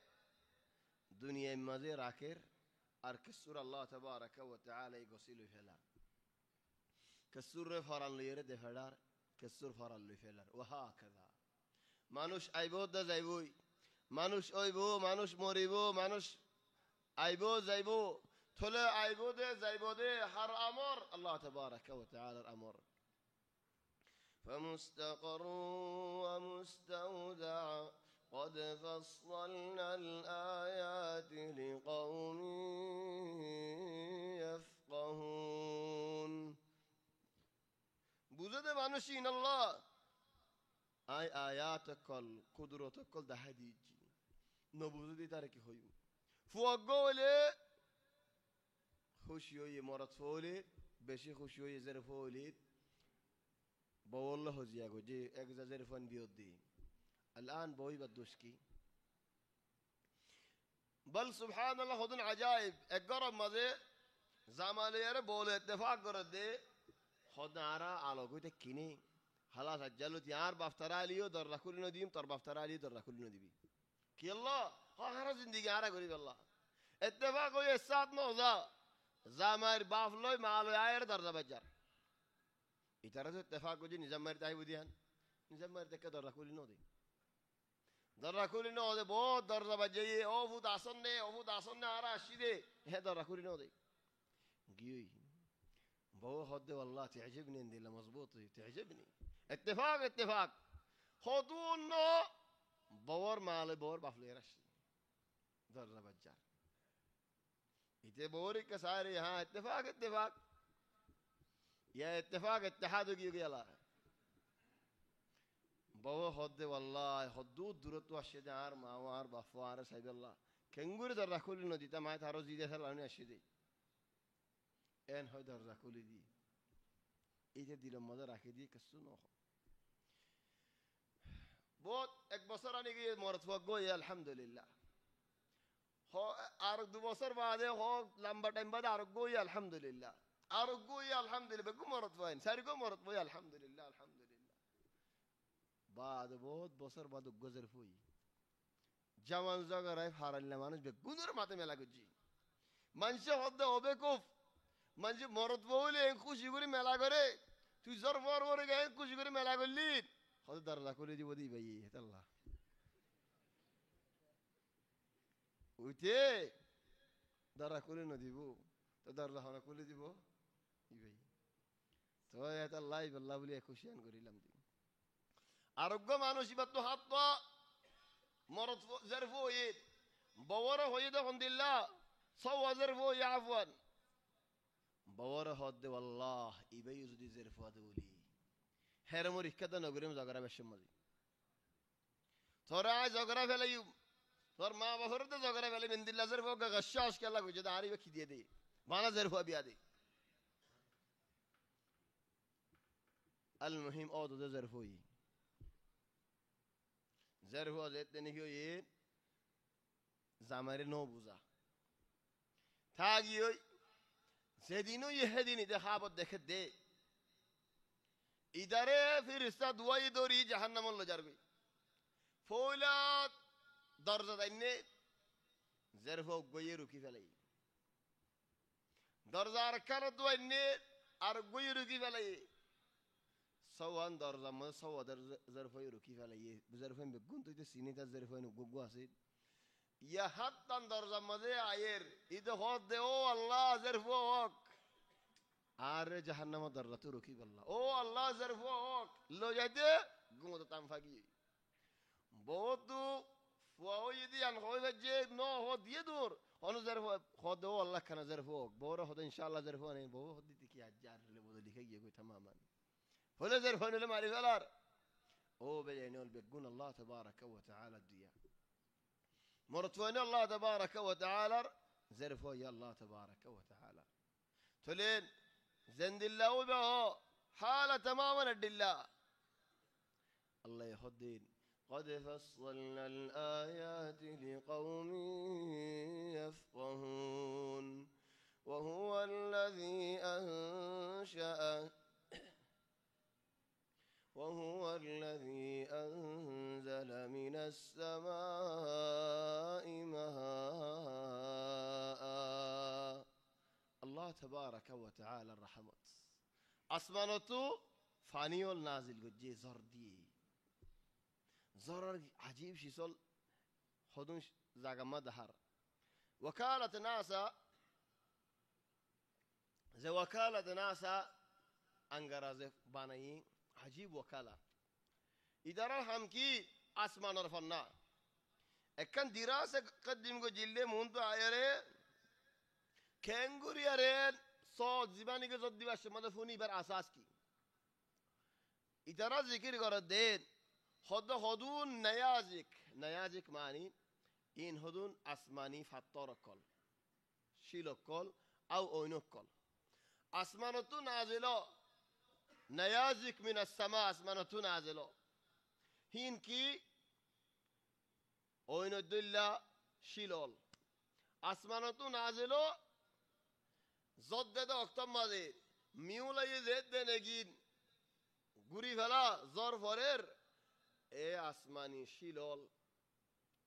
دنيا مزير عكر أركسر الله تبارك وتعالى يقصيل فيلا كسر فران ليرد فدار كسر فران لفيلر وهكذا মানুষ আইবো দা যাইবই মানুষ ওইবো মানুষ মরিবো মানুষ আইবো যাইবো থলে আইবো দে যাইবো দে হার আমর আল্লাহ تبارك وتعالى الامر فمستقر ومستودع قد فصلنا الآيات لقوم يفقهون বুঝতে মানুষই আল্লাহ আই আয়াত কল কুদরত কল দাহাদিজি নবুজদি তার কি হইব ফুগলে খুশি হয়ে মরত ফলে বেশি খুশি হয়ে জের ফলে বওয়াল্লাহ হজিয়া গো যে এক জাজের ফান বিয়ত দি الآن بوي بدوشكي بل سبحان الله خدن عجائب اقرب مزه زمان يره بول اتفاق کرده خود نارا على قوت كيني خلاص اجلت يار بافترا ليو در ركول نديم تر بافترا ليو در ركول نديبي كي الله هر زندگی آرا غريب الله اتفاق ہوئے سات نوزا زامر بافلوی مالوی آیر در زبجر اترى اتفاق وجه نظام مرتاحي وديان نظام مرتاح در ركول نودي در ركول نودي बहुत در زبجي او فو داسن آرا اشيده هي در ركول نودي جيوي بو خد والله تعجبني عندي لا مظبوطه تعجبني اتفاق خدون بور مال بور بافليرش در زبجر इतने बोरी के सारे यहाँ اتفاق يا اتحاد की गया بوا خد والله خدود درت واشدار ماوار بفوار سيد الله كنغور در ركول ندي تما تارو زيده سلاني اشدي ان هو در ركول دي ايته دل مدر راكدي كسنو बहुत एक बसर आने की मरतबा गई अल्हम्दुलिल्लाह हो आरग दो बसर बाद हो लंबा टाइम बाद आरग गई अल्हम्दुलिल्लाह बेगु मरतबा इन सारी को मरतबा अल्हम्दुलिल्लाह बाद बहुत बसर बाद गुजर हुई जवान जगह राय फारल मानुष बेगुनर माते मेला गुजी मनसे होदे ओबेकुफ मनसे मरतबा ले खुशी गुरी मेला करे तू जर वर गए खुशी गुरी मेला गली خذ در ركولي دي ودي بيه الله وتي در ركولي نديبو تدر ركولي ديبو يبي تو يا الله بالله بلي كوشيان غوري لمدي ارغو مانوشي بتو حطوا مرض زرفو يد بوره هيدا الحمد لله سو زرفو يعفوا بوره هد والله يبي يزدي زرفو دولي هرمور كذا نقولهم زغرا بشمالي ثورة زغرا فيلا ثور ما بفرد زغرا فيلا من دل لازر فوق غشاش كلا وجد عاري بكيديه دي ما نزر فوق بيادي المهم أو ده زر فوقي زر فوق زيت تنيكيو يه زماري نو بوزا تاجيو زدينو يهديني ده خابط دكت ده إدارة فريسة دواي دوري جهنم الله جربي فولاد درجة إني زرفو غيرو كيف عليه درجة أركان دواي إني أرغيرو كيف عليه سوان درجة ما سوا درجة زرفو يرو كيف عليه بزرفين بقول تيجي سيني تزرفين وجوجو أسيد يا حتى درجة ما ذي عير إذا خد ده الله زرفوك آره جهنم در رتو رکی بالله او الله زرفوك لو جده گمو تو تنفاگی بودو فواو يدي عن خوي بجيب نو هو دي دور هنو زرفو خود او الله كان زرفوك بورا خود ان شاء الله زرفوني بو خود دي كي اجار اللي بودو ليكي يقول تماما فلا زرفوني لما علي فلار او بينول بيقون الله تبارك وتعالى الديا مرتوين الله تبارك وتعالى زرفو يا الله تبارك وتعالى تلين زند الله به حالة تماما الدلة الله يخدين قد فصلنا الآيات لقوم يفقهون وهو الذي أنزل من السماء ماء الله تبارك وتعالى الرحمت أسمانتو فانيول نازل گجي زردي زرر عجيب شيء خدون زاغما دهر وكالة ناسا انغراز باناي عجيب وكالة إدارة هم كي أسمان رفنا اكن دراسة قدم کو جلد مونتو آيره كنغوري أرين صوت زباني کے صوت دیواش مدفونی بر اساس کی اتنا ذکر کردین خودون نیازک معنی این خودون اسمانی فتار کل شیل کل او اوینو کل اسمانتو نازلا نیازک من السماء اسمانتو نازلا هین کی ওইনদুল্লা শিলল আসমানতো নাজিলো জদ্দেদে অক্তম মাঝে মিউলাই জেদ দে নেগিন গুড়ি ফেলা জ্বর ফরের এ আসমানি শিলল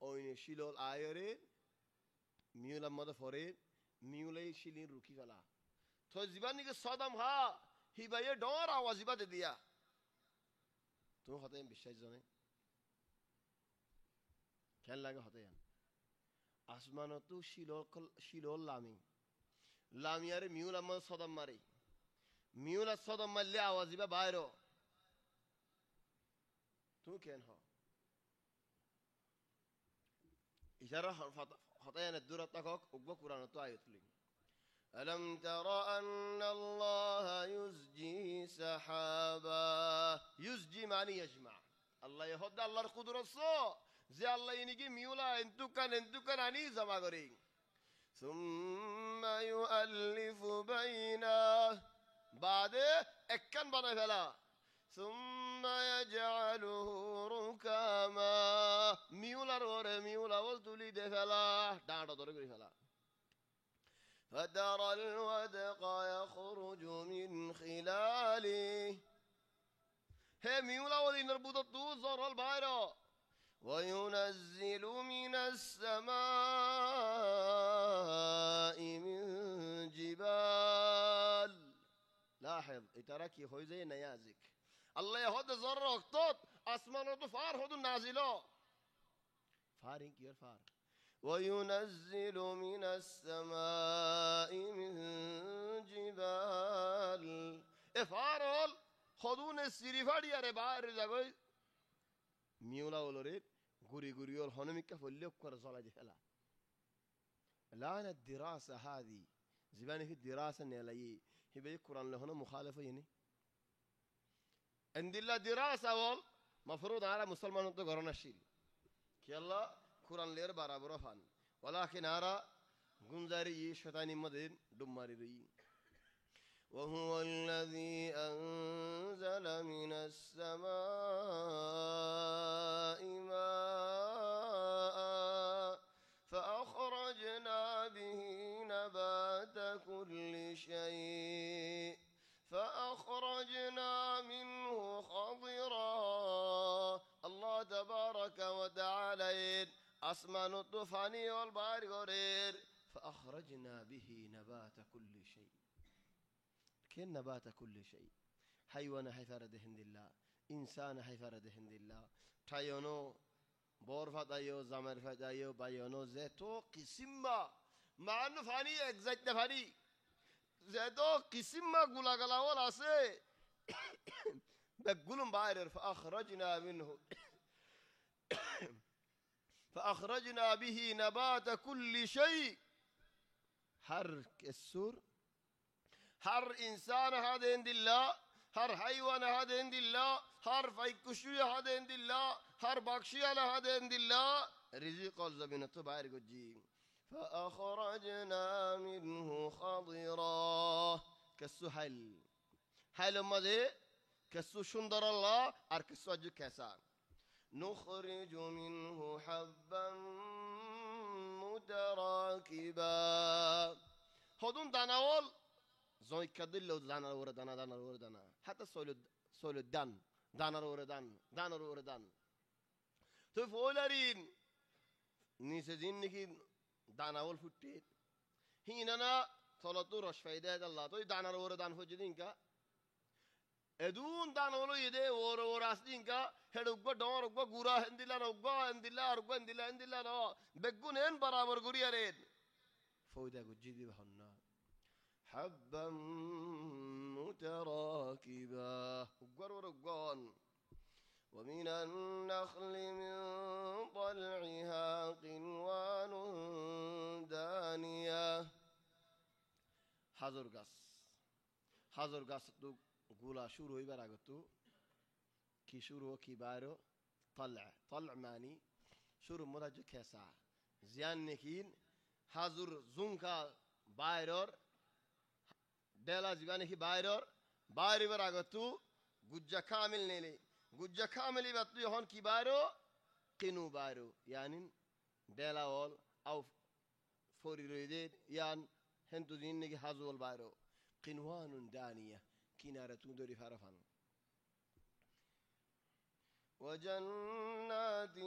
ওইনে শিলল আয়রে মিউলার মধ্যে ফরে মিউলাই শিলিন রুকি ফেলা তো জীবানিকে সদম হা হিবাইয়ে ডর আওয়াজ ইবাদে দিয়া তুমি হতে বিশ্বাস জানে খেয়াল লাগে হতে যান আসমানতো শিলল লামিয়ারে মিউল আমার সদম মারে মিউল আর সদম মারলে আওয়াজ ইবা বাইর তুমি কেন হ ইশারা হতে যান দূরত থাকক উগ্র কুরআন তো আয়াতলি ألم تر أن الله يزجي سحابا يزجي معني يجمع الله يهد الله القدرة الصو زي الله ينجي ميولا انتو كان عني زما غري ثم يؤلف بينه بعد اكن بنا فلا ثم يجعله ركاما ميولا ولتولي دفلا داندو دوري فلا فترى الودق يخرج من خلاله هي ميولا ولي نربط الطوزر البايرو وينزل من السماء من جبال لاحظ اتراك يخوي زي نيازك الله يهد زر وقتت اسمان فار هدو نازلو فارين كير فار وينزل من السماء من جبال افارل خدون السريفاري يا ربار جاغوي ميولا ولوريت غوري غوريول هنميكا فوليو كور زولا جهلا الان الدراسه هذه زبانه في الدراسه نلاقي هي القران له هنا مخالفه يعني عند الله دراسه اول مفروض على مسلمان تو غرنا شيل يلا قرآن لير برابر فان ولكن أرى غنزاري شيطاني مدين دماري ري وهو الذي أنزل من السماء ماء فأخرجنا به نبات كل شيء فأخرجنا منه خضرا الله تبارك وتعالى أسمان الطوفاني والبحر غرير فأخرجنا به نبات كل شيء كن نبات كل شيء حيوان حيفرد هند الله إنسان حيفرد هند الله تايونو بور فتايو زمر فتايو بايونو زيتو قسمة مع أنه فاني exact فاني زيتو قسمة قولا قلا ولا سي بقولهم باير فأخرجنا منه فأخرجنا به نبات كل شيء هر السور هر إنسان هذا عند الله هر حيوان هذا عند الله هر فيكشوي هذا عند الله هر بخشي هذا عند الله رزق الزبين تبارك الجي فأخرجنا منه خضرا كسو حل ماذا كسو شندر الله أر كسو أجو كسان نخرج منه حبا متراكبا هدون داناول زوي كدلو دانا حتى سولو دان تفولرين نيسجين نكي داناول فتيت هيننا ثلاثة رش فايدة الله تو دان فجدين كا ادون دانولو يده ور اسدين كا هدوغ دور غو غورا هندلا هندلا نو بغونن برابر غوريارين فويدا غجيدي بهنا حبا متراكبا غورغون ومن النخل من طلعها قنوان دانية حجر গাছ তো গুলা শুরু হইবার আগে তো কি শুরু কি বাইরো طلع ماني শুরু মরাজ খেসা জিয়ান নেকিন হাজুর জুনকা বাইরর ডেলা জিবা নেকি বাইরিবার আগে তো গুজ্জা কামিল নেলে গুজ্জা কামিলি বাতু যখন কি বাইরো কিনু বাইরো yani Delawol أو فوريريدين يان هنتو زينك هازول بايرو قنوان دانية كنارة دوري فارفان وجنات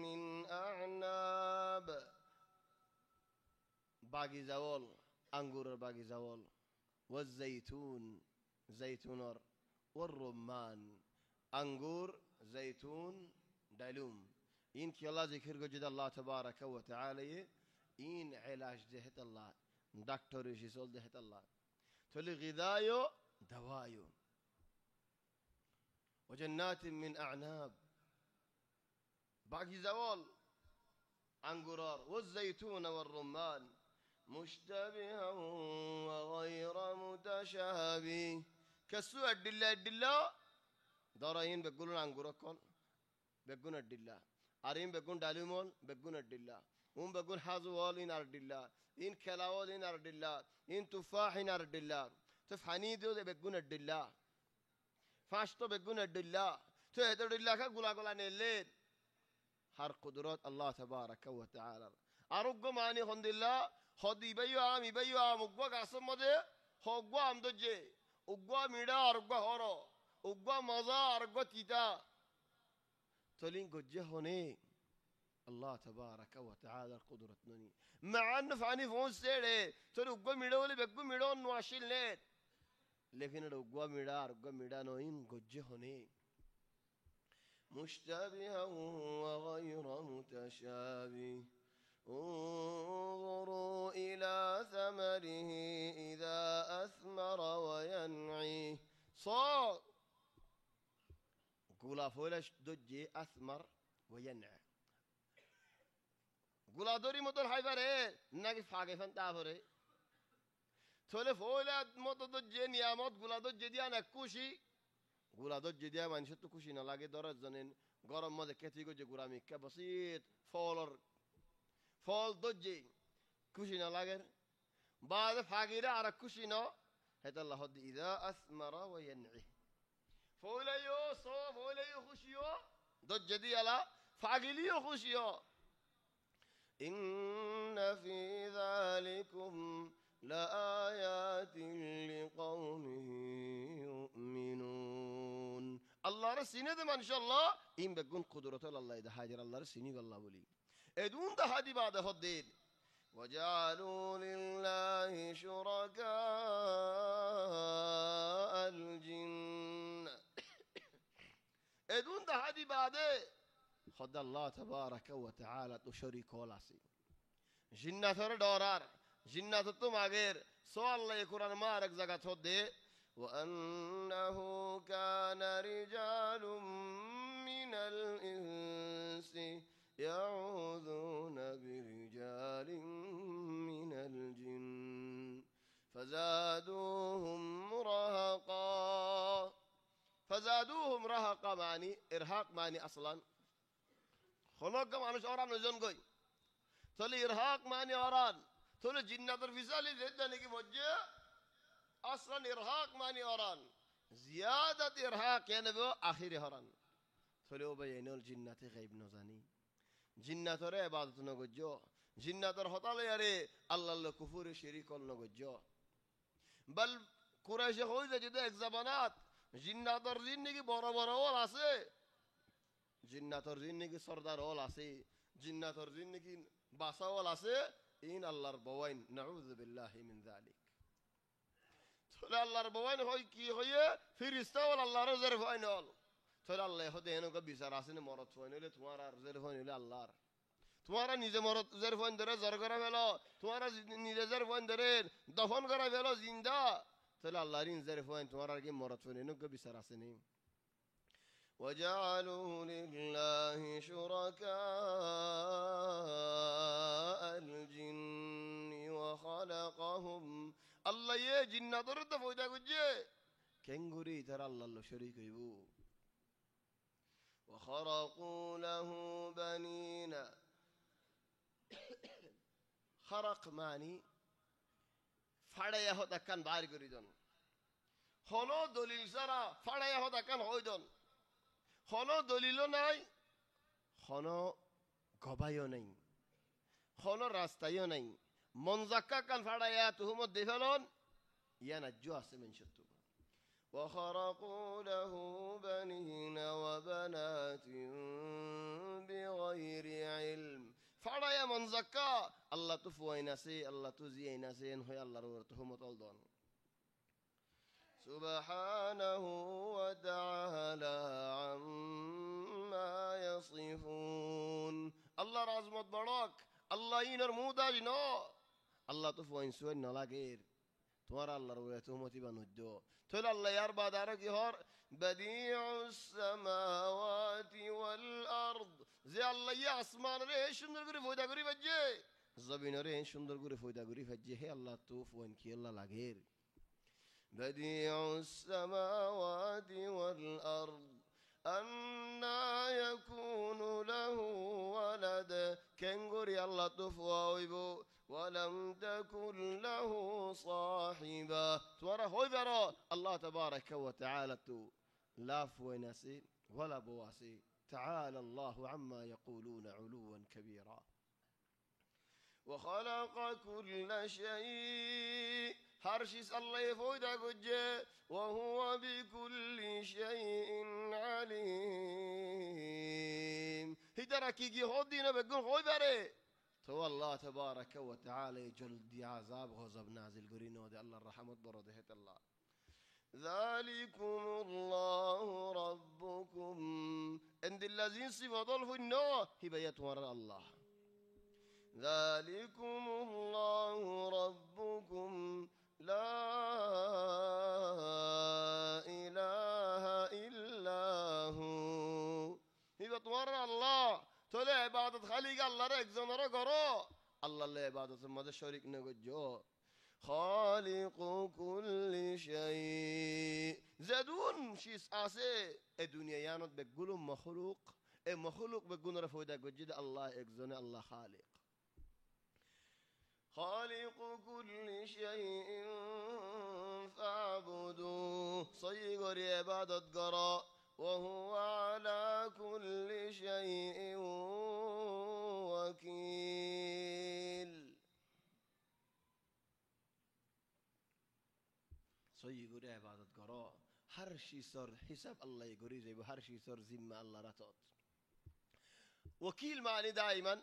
من أعناب باقي زوال أنقر باقي زوال والزيتون زيتونر والرمان أنقر زيتون دلوم إنك الله ذكر جد الله تبارك وتعالى إن علاج دهت الله دكتور يشيل دهت الله تولي غذايو دوايو وجنات من أعناب باقي زوال أنقرار والزيتون والرمان مشتبها وغير متشابه كسو الدلا دارين بيقولون أنقركون بيقولون الدلا أرين بيقولون داليمول بيقولون الدلا بيقولون حازوال إن الدلا إن كلاوال إن الدلا إن تفاح إن الدلا تفحني دو بيقولون الدلا فاشتو بيقولون الدلا تهدر الدلا كقولا نيلين هر قدرات الله تبارك وتعالى أرجو ماني خند الله خدي بيوام أقوى قاسم مده هقوى أمدجى أقوى ميدا أرجو هرو أقوى مزا أرجو تيتا تلين قجه هني الله تبارك وتعالى القدرة نني مع أنه فاني فون سيره تلو أقوى ميدا ولا بقوى ميدا نواشيل نت لكن أقوى ميدا نوين قجه هني مشتبها وغير متشابه انظروا إلى ثمره إذا أثمر وينعي صار قولا فولش دجي أثمر وينعي قولا دوري مطل حيفره ناقف حاجة فانتافره تولي فولا مطل دجي نيامات قولا دجي ديانا كوشي قولا دجي ديانا منشتو كوشي نلاقي دورت زنين قرم ماذا كتيجو جي قرامي كبسيط فول دجي كوشينا لاغر بعد فاقيرة على كوشينا هذا الله هدي إذا أثمر وينعي فوليو صو فوليو خشيو دجي دي على فاقيليو خشيو إن في ذلكم لآيات لقوم يؤمنون الله رسيني دم إن شاء الله إن بكون قدرة الله إذا حاجر الله رسيني الله ولي ادون ده هدي بعد هدين وجعلوا لله شركاء الجن ادون ده هدي بعد خد الله تبارك وتعالى تشريك ولاسي جنة دورار جنة تم غير سؤال الله يقرأ ما رك زكاة هدي وأنه كان رجال من الإنس يعوذون برجال من الجن فزادوهم رهقا معني إرهاق معني أصلا خلق معنوش أوران نزون قوي تولي إرهاق معني أوران تولي جنة الفزالي زيادة نكي موجه أصلا إرهاق معني أوران زيادة إرهاق يعني بو آخر هوران تولي أبينو الجنة غيب نزاني জিন্নাতরে ইবাদত নগজ্জ জিন্নাতর হতালে আরে আল্লাহর কুফরে শিরিক নগজ্জ বল কুরাইশে হইছে যদি এক জামানাত জিন্নাতর জিন্দেগি বড় বড় ওল আছে জিন্নাতর জিন্দেগি সরদার ওল আছে জিন্নাতর জিন্দেগি বাসা ওল আছে ইন আল্লাহর বওয়াইন নাউযু বিল্লাহি মিন যালিক তাহলে আল্লাহর বওয়াইন হয় কি হয়ে ফেরেশতা ওল আল্লাহর রিজার্ভ হয় না ترى الله يهدي هنا قبل سراسين مرات فوين ولا تمارا زرفون ولا الله تمارا نيجا مرات زرفون درة زرقرا فلا تمارا نيجا زرفون درة دفن قرا فلا زندا ترى الله رين زرفون تمارا كي مرات فوين هنا قبل سراسين وجعلوا لله شركاء الجن وخلقهم الله يجن درد فويدا كجى كنغوري ترى الله شريك يبو وخرقوا له بنين خرق معني فڑايا هدا كان بار غريدون هونو دليل سرا فڑايا هدا كان هويدون هونو دليلو ناي هونو গবাইও নাই কোনো রাস্তায়ও নাই মন জাক্কা কান ফাড়াইয়া তুহুমত দি ফেলন ইয়া নাজ্য আছে মেনশত وخرقوا له بنين وبنات بغير علم ফাড়াইয়া মন জাক্কা আল্লাহ তো ফুয়াইন আছে আল্লাহ তো জিয়াইন আছে এন হয় আল্লাহর উপর তুহুমত অলদন سبحانه وتعالى عما يصفون আল্লাহর আজমত বড়ক আল্লাহ ইনর মুদাজ ন আল্লাহ তো ফুয়াইন সুয়াইন না লাগের তোমার আল্লাহর উপর তুহুমতি বানুদ্দ তাহলে আল্লাহ ইয়ার বাদ আর কি হর بديع السماوات والأرض যে আল্লাহ ইয়া আসমান রে সুন্দর করে ফয়দা করি বাজে জমিন রে সুন্দর করে ফয়দা করি বাজে হে আল্লাহ তো ফুয়াইন কি আল্লাহ লাগের بديع السماوات والأرض أنى يكون له ولد كنغوري الله تفوايبو ولم تكن له صاحبة تورا هوي برا الله تبارك وتعالى تو لا فوينسي ولا بواسي تعالى الله عما يقولون علوا كبيرا وخلق كل شيء هرشيس الله يفويدا قجي وهو بكل شيء عليم هدركي جي هودينا بقول هوي بري تو الله تبارك وتعالى جلد عذاب غضب نازل قرينو دي الله الرحمة برده الله ذلكم الله ربكم عند الذين صفضل في النوى هباية ورى الله ذلكم الله ربكم لا إله إلا هو هباية ورى الله تولي عبادة خالق الله رأيك زنرى قرأ الله اللي عبادة ماذا شريك نقجو خالق كل شيء زدون شيس آسي الدنيا يانت بقولوا مخلوق مخلوق بقولوا رفودا قجد الله اكزون الله خالق خالق كل شيء فاعبدوه صيغر عبادة قراء وهو على كل شيء وكيل صيغر عبادة قراء هر شي صار حساب الله يقري زي هر شي صار ذمة الله رتات وكيل معني دائما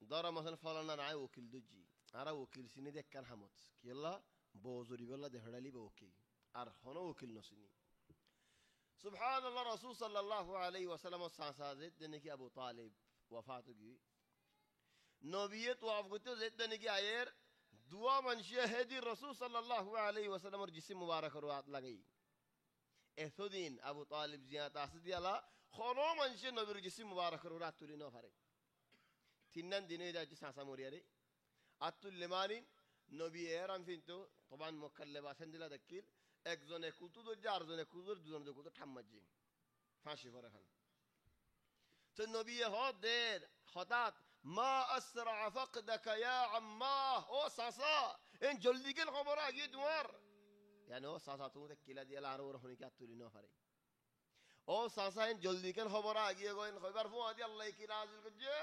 دارا مثلا فلان انا وكيل دجي ارا وكيل سيني ديك كان حمد كيلا بوزوري والله دهدالي بوكيل ار هنا وكيل نسني سبحان الله رسول صلى الله عليه وسلم سازد دنيكي ابو طالب وفاته نبيت وافقته زيد دنيكي اير دعا منشيه هدي الرسول صلى الله عليه وسلم جسم مبارك روات لغي اثدين ابو طالب زيات اسدي الله خنو منشيه نبي جسم مبارك روات تولينا فاري تنن دينه دا جساسا مورياري اتل لمانين نبي ايران فينتو طبعا مكلبا سندلا دكيل একজনে কুতু ধরছে আরেকজনে কুতু ধরে দুজনে কুতু ঠাম্মাজি ফাঁসি পরে খান তো নবী হদের হঠাৎ মা আসরা ফাকদাকা ইয়া আম্মা ও সাসা এন জলদি কেন খবর আগে তোমার يعني ও সাসা তুমি কিলা দিয়া আর ওর হনি কি আতুলি না পারে ও সাসা এন জলদি কেন খবর আগে গোয়েন খবর ফো আদি আল্লাহ কি নাজিল করছে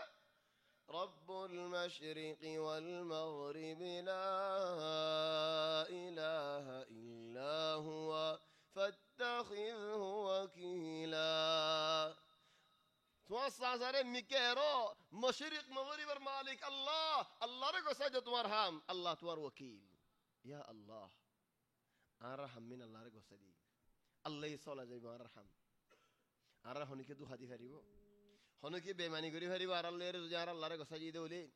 رب المشرق والمغرب لا إله إلا هو فاتخذه وكيلا توسع زره ميكيرو مشرق مغرب المالك الله الله رجو سجد تمرهم الله توار وكيل يا الله أرحم من الله رجو سدي الله يصلى زي ما أرحم أرحم نيكي دو خدي فريبو هنو كي بيماني غري فريبو أر الله رجو جار الله رجو سجد دولي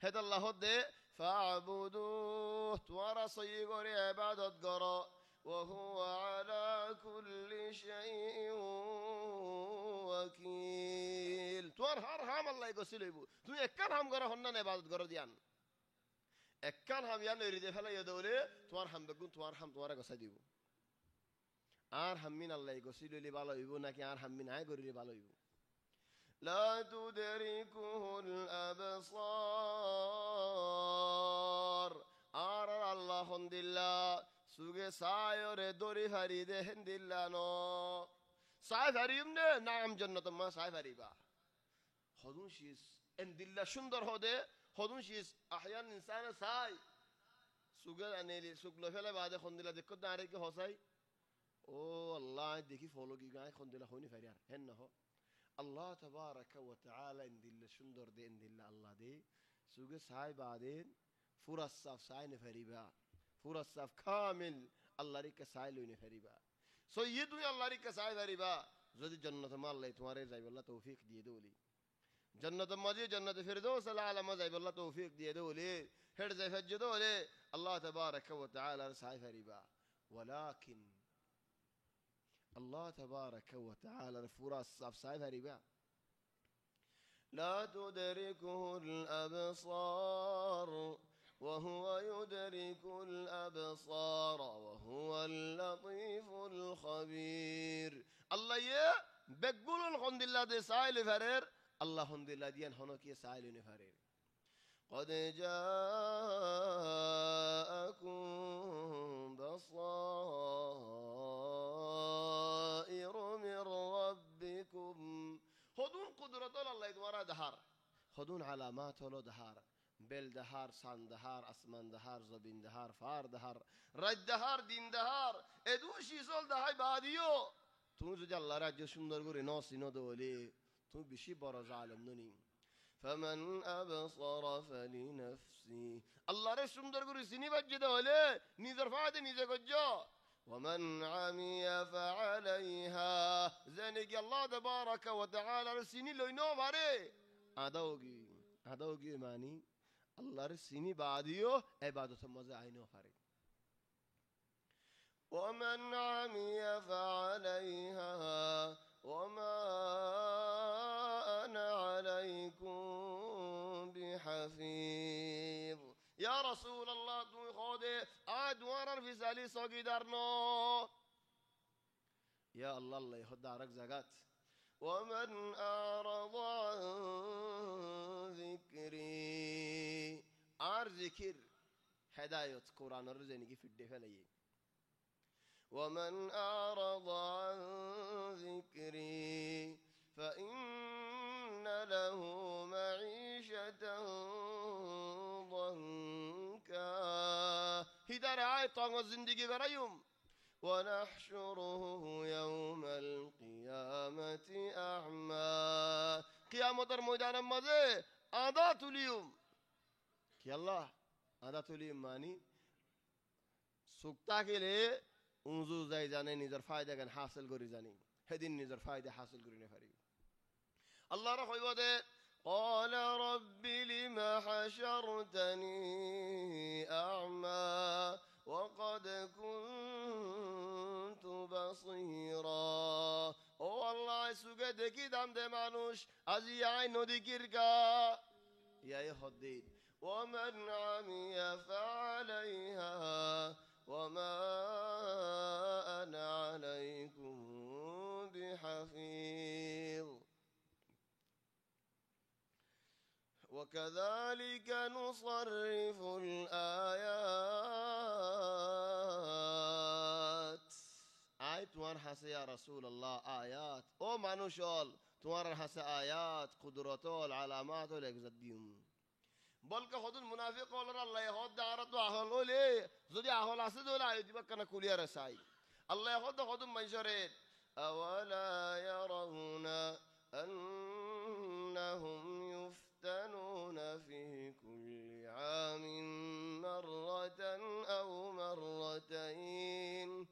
هذا الله ده فاعبدوه توار صيغري عبادة قرا وهو على كل شيء وكيل توار هر هم الله يقصيله يبو تو يكان هم قرا هنن عبادت قرا ديان يكان هم يان يريد فلا يدولي توار هم بقول توار هم توار قصدي يبو آر هم من الله يقصيله لي بالو يبو نكى آر هم من عاي قري لي بالو يبو لا تدركه الأبصار آر الله هندلا سوغي سايور دوري فريد هندلا نو ساي فريم نه نعم جنة ما ساي فريبا خدون شيس ان دل شندر هده خدون شيس احيانا انسان ساي سوغل انيلي سوغل فلا بعد خندلا دكو داري كي هوساي او الله ديكي فولو كي غاي خندلا خوني فريار هنه الله تبارك وتعالى ان دل شندر دي ان دل الله دي سوغ ساي بعدين فرص صف ساي نفريبا فرص صف كامل الله ريك ساي لو نفريبا سو يدو الله ريك ساي فريبا যদি জান্নাত মা আল্লাহ তোমারে যাইব আল্লাহ তৌফিক দিয়ে দেউলি জান্নাত মাঝে জান্নাত ফিরদৌস আলা মা যাইব আল্লাহ তৌফিক দিয়ে দেউলি হেড যাই ফজ্জ দেউলি আল্লাহ তাবারাক ওয়া তাআলা সাই ফরিবা ولكن الله تبارك وتعالى الفرص صف ساي فরিবা لا تدركه الأبصار وهو يدرك الأبصار وهو اللطيف الخبير الله يه بقول الحمد لله دي سائل فرير الله الحمد لله ديان هنوكي سائل فرير قد جاءكم بصائر من ربكم خذون قدرة الله يدورا دهار خذون علامات له دهار بل دهار سان دهار اسمان دهار زبين دهار فار دهار رد دهار دين دهار ادوشي سول دهاي بعديو তুমি যদি আল্লাহ রাজ্য সুন্দর করে নসিনো দলে তুমি বেশি বড় জালেম ননি فمن أبصر فلنفسه الله রে সুন্দর করে চিনি বাজ্য দলে নিজের ফায়দা নিজে গজ্জো ومن عمي فعليها زنك الله تبارك وتعالى رسيني لو ينو ماري আদাওগি মানি আল্লাহর চিনি বাদিও ইবাদত মজা আইনো পারে ومن عمي فعليها وما أنا عليكم بحفيظ يا رسول الله تو خودي ادوار في سالي صغيرنا يا الله الله يهد عرق زغات ومن أعرض عن ذكري আর জিকির হেদায়েত কোরআনের জেনেকি ফিডে ফেলাই ومن أعرض عن ذكري فإن له معيشة ضنكا هدار آية طاقة زندگی برايوم ونحشره يوم القيامة أعمى قيامة الميدان ماذا آدات اليوم كي الله آدات اليوم ماني سوكتا کے لئے انزو زي جانے نظر فائدہ کن حاصل گوری جانی هدين نظر فائدہ حاصل گوری نفری الله رخوي وده قال رب لما حشرتني أعمى وقد كنت بصيرا او الله سوگه دکی دم ده مانوش از یعین ذکرکا یا یهدید ومن عمي فعليها وما أنا عليكم بحفيظ وكذلك نصرف الآيات آيات توار حس يا رسول الله آيات او مانوشال توار حس آيات قدرتول علامات لك زديم بلکه خود المنافق قال الله يهود دارت واهل له زدي اهل اسد ولا يدبك كنا كوليا رساي الله يهود خود منشرت اولا يرون انهم يفتنون في كل عام مرة او مرتين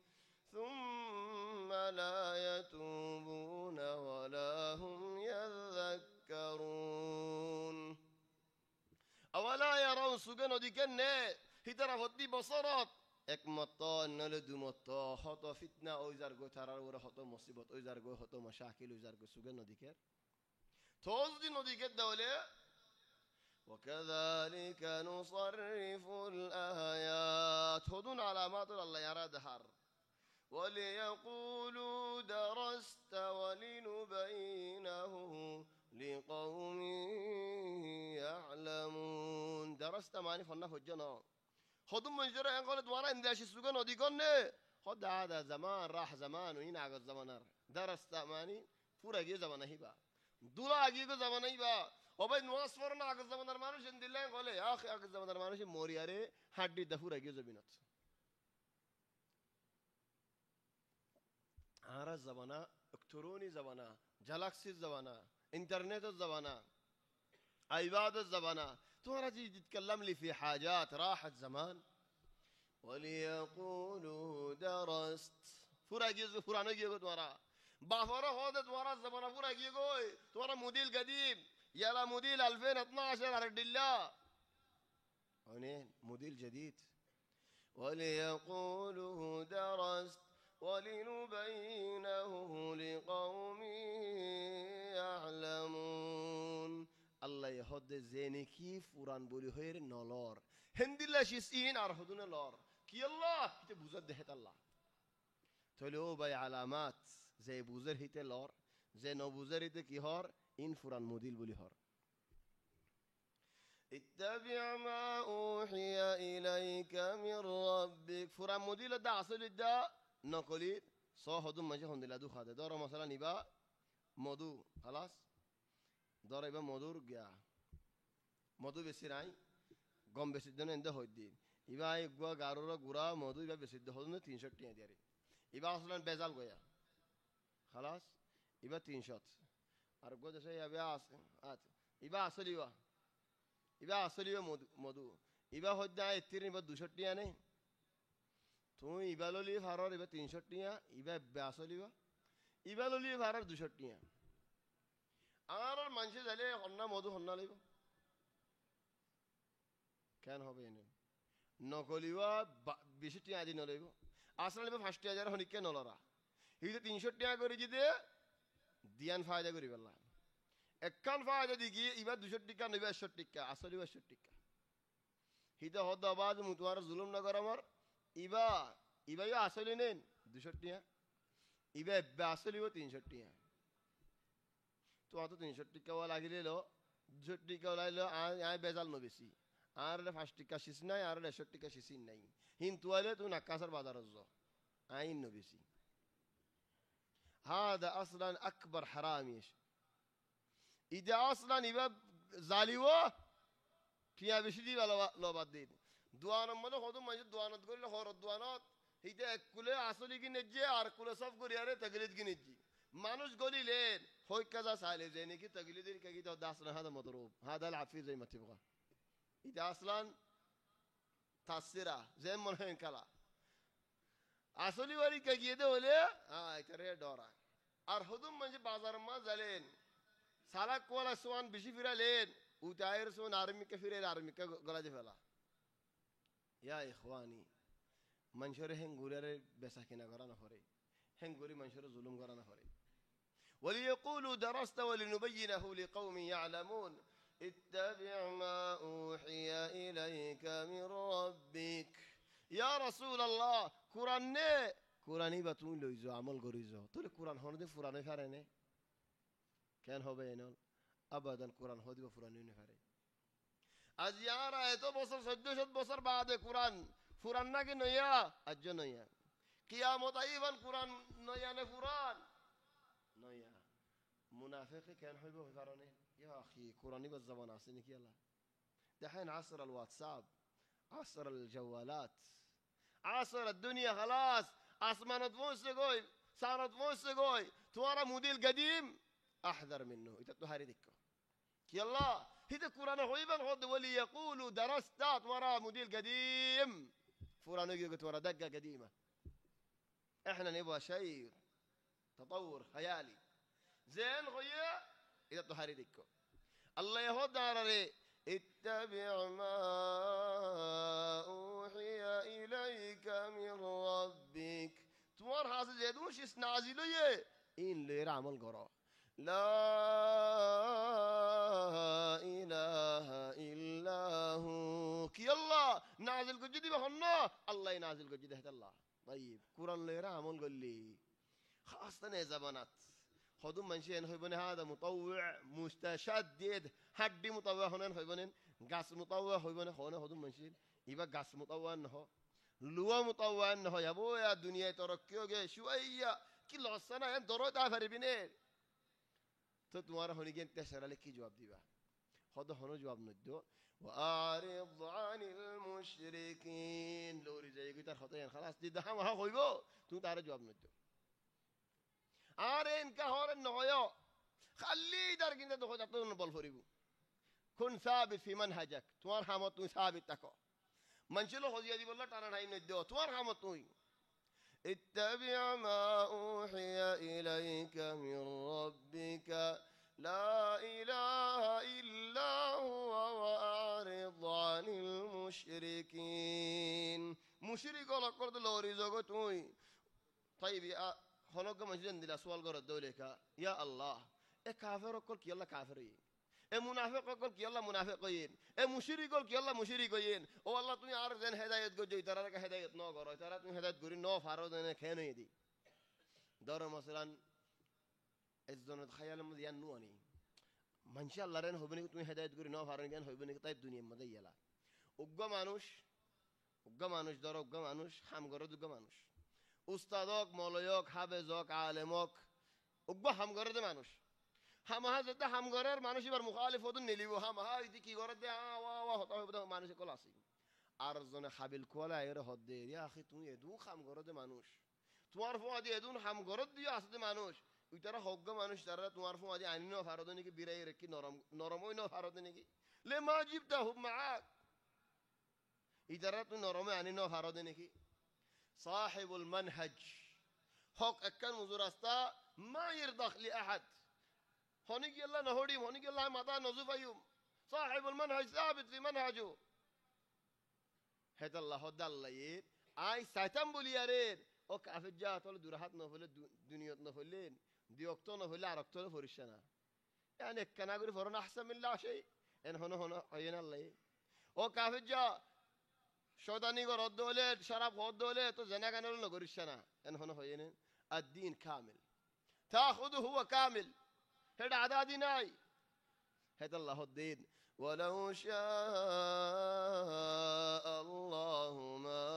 ثم لا يتوبون ولا هم يذكرون اولا يرون سوگن ودیکنه هی طرف دی بصرات এক মত নলে দু মত হত ফিতনা ওইজার গো তারার ওরে হত মুসিবত ওইজার গো হত মশাকিল ওইজার গো সুগন নদিকের توز دي نوديك الدولة وكذلك نصرف الآيات هدون علامات الله يرى دهر وليقولوا درست ولنبينه لقوم يعلمون درست معني فنا فجنا خدوم من جرى ينقل دوارا انداشي سوغن وديكونه خد هذا زمان راح زمان وين عقد زمان درست معني فورا جي زمان هيبا দুলা আগিয়ে গো যাবা নাই বা অবাই নোয়াজ পড়ো না আগের জামানার মানুষ দিলে বলে আগের জামানার মানুষ মরিয়ারে হাড্ডি দাফুর আগিয়ে যাবি না আর জামানা ইলেকট্রনিক জামানা গ্যালাক্সির জামানা ইন্টারনেটের জামানা عبادة الزمانة تورا جي تتكلم لي في حاجات راحت زمان وليقولوا درست فورا جيز فورا نجي تورا بافورا هذا تورا الزمانة فورا جي قوي تورا موديل قديم يلا موديل 2012 على الله هونين موديل جديد وليقولوا درست ولنبينه لقوم يعلمون الله يهد زينكي فوران بولي خير نولار هندلا شيسين عرفدون لار كي الله كي بوزر دهت الله تولو باي علامات زي بوزر هيت لار زي نو بوزر هيت كي هار إن فوران موديل بولي هار اتبع ما أوحي إليك من ربك فوران موديل دا أصل دا نقولي صاحدون مجه هندلا دو خاده دارا مثلا نبا مدو خلاص داره ایبا مدور گیا مدو بسی رای گم بسی دونه انده هود دید ایبا ای گوا گارو را گورا مدو ایبا بسی ده هودونه 300 ٹیاں دیاری ایبا اصلا بیزال گویا خلاص ایبا 300 আর গো দেশে ইবা আছে আচ্ছা ইবা আসলিবা মধু ইবা হদ্দা এতির ইবা 200 টিয়া নেই তুই ইবা ললি ফারর ইবা 300 টিয়া ইবা আসলিবা ইবা ললি ফারর 200 টিয়া আর মানুষে যাইলে হন্না মধু হন্না লইব কেন হবে এনে নকলিবা বেশি টিয়া দি নলইব আসলে লইব 5000 হনিকে নলরা হিতে 300 টিয়া করে দিতে দিয়ান ফায়দা করি বললা একখান ফায়দা দিকি ইবা 200 টাকা নইবা 100 টাকা আসলে 100 টাকা হিতে হদ আবাদ মুতওয়ার জুলুম না কর আমার ইবা আসলে নেন 200 টাকা ইবা আসলে 300 টাকা তো অত 300 টাকা ওয়া লাগিলে 200 টাকা লাইলো আই বেজাল ন বেশি আর 5 টাকা শিস নাই আর 100 টাকা শিস নাই হিন্তু আইলে তুই নাকাসার বাজার জ আইন ন বেশি هذا اصلا اكبر حراميش اذا اصلا يبقى زاليوه تيا বেশি দি লো বাদ দিন দুয়ান মনে হদু মাঝে দুয়ানত করিলে হর দুয়ানত হিতে কুলে আসলি কি নেজে আর কুলে সব করি আরে তাগলিদ কি নেজি মানুষ গলিলেন হই কাজা সাইলে যে নাকি তাগলিদের কি তো দাসনা هذا مضروب هذا العفير زي ما تبغى اذا اصلا تاثيرا زي ما هين كلا আসলি ওয়ারি কে গিয়ে দে হলে এটারে ডরা আর হুদুম মানে বাজার মা জালেন সারা কোলা সোয়ান বেশি ফিরালেন উতায়ের সোন আর্মিকে ফিরে আর্মিকে গলাজে ফেলা ইয়া ইখওয়ানি মানুষের হেঙ্গুরের বেচা কিনা করা না হরে হেঙ্গুরি মানুষের জুলুম করা না হরে وليقولوا درست ولنبينه لقوم يعلمون اتبع ما أوحي إليك من ربك يا رسول الله কোরআনই বা তুমি লই যাও আমল করি যাও তাহলে কোরআন হনদে ফুরানে ফারে নে কেন হবে এনল আবাদান কোরআন হদিব ফুরানি নে ফারে আজ ইয়ারা এত বছর 1400 বছর বাদে কোরআন ফুরান নাকি নয়া আজ নয়া কিয়ামত আইবান কোরআন নয়া নে ফুরান নয়া মুনাফিক কেন হইব কারণে ইয়া আখি কোরআনই বা জামান আছে নাকি আল্লাহ দেখেন আসর আল হোয়াটসঅ্যাপ আসর আল জাওয়ালাত عصر الدنيا خلاص أسمانت موسيقى صارت موسيقى توارى موديل قديم أحذر منه يتطهري دكه يلا هذا القرآن هويبا هود ولي يقولوا درست توارى موديل قديم فلان يقول توارى دقة قديمة إحنا نبغى شيء تطور خيالي زين خويا يتطهري دكه الله يهود على اتبع ما أوحي إليك من ربك تمر هذا زيدوش اسنازلو يه إن لير عمل قرا لا إله إلا هو كي الله نازل كجدي بخنا الله ينازل كجدي هذا الله طيب قرآن لير عمل قل لي خاصة زبانات خدوم منشين هيبون هذا مطوع مستشدد حد مطوع هنا هيبون قاس مطوع هيبون هنا خدوم منشين يبقى قاس مطوع إنه لوا مطوع إنه يا بويا الدنيا تركيوجي شوية كل السنة ين دروت عفر بينين তো তোমার হনিগেন তেসারালে কি জবাব দিবা হদ হনো জবাব নদ্য ওয়ারিদ আনিল মুশরিকিন লরি যাই কি তার হতে খালাস দি দাম হা কইব তুমি তারে জবাব নদ্য আর এনকা হরে নয় খালি দার কিনতে দেখো যত বল ফরিব কোন সাবিত ফি মানহাজাক তোমার হামত তুমি সাবিত তাকো মানছিল হজিয়া দি বললা টানা নাই নদ্য তোমার হামত তুমি اتبع ما أوحي إليك من ربك لا إله إلا هو وأعرض عن المشركين مشرك ولا قرد لوري زوجتوي طيب يا خلق مجدن دلا سؤال قرد دولك يا الله كافر وقل كي الله كافرين منافق وقل كي الله منافقين مشرك وقل كي الله مشركين او الله তুমি আর দেন হেদায়েত গো জয় তারা কা হেদায়েত ন করো তারা তুমি হেদায়েত করি ন ফারো দেনে খেনে দি দর মাসলান এজনত খায়াল মধ্যে ইয়ান নুয়ানি মানশা আল্লাহ রেন হবনি তুমি হেদায়েত করি ন ফারো জ্ঞান হইবনি তাই দুনিয়ার মধ্যে ইয়ালা উগ্গ মানুষ দর উগ্গ মানুষ হাম গর দুগ্গ মানুষ উস্তাদক মলয়ক হাফেজক আলেমক উগ্গ হাম গর দে মানুষ হামাহা যেতে হামগরের মানুষ এবার মুখালিফ হতুন নিলিব হামাহা ইতি কি করে দে ওয়া হতা হইব মানুষ কল আসি আর জনে হাবিল কোলা এর হদ্দে ইয়া আখি তুমি এদু হামগর দে মানুষ তোমার ফুয়াদি এদুন হামগর দিয়ে আসতে মানুষ ওই তারা হগ্গ মানুষ তারা তোমার ফুয়াদি আইন ন ভারত নাকি বিরাই রেখি নরমই ন ভারত নাকি লে মা জিবতা হুব মাআক ইতারা তুই নরমে আনি ন ভারত নাকি সাহিবুল মানহাজ হক একখান মুজুর রাস্তা মা ইরদাখ লি আহাদ هونيك يلا نهودي هونيك يلا ماذا نزوف أيوم صاحب المنهج ثابت في منهجه هذا الله هذا الله يد أي ساتم بوليارين أو كافر جاء طول درهات نفل الدنيا نفلين ديوكتو نفل عرقتو فرشنا يعني كنا نقول فرنا أحسن من لا شيء إن هنا عينا الله أو كافر جاء شوداني قرد دولة شراب خود دولة تو زنا كنا نقول نقولشنا إن هنا عينا الدين كامل تأخذه هو كامل هذا عدادي ناي هذا الله الدين ولو شاء الله ما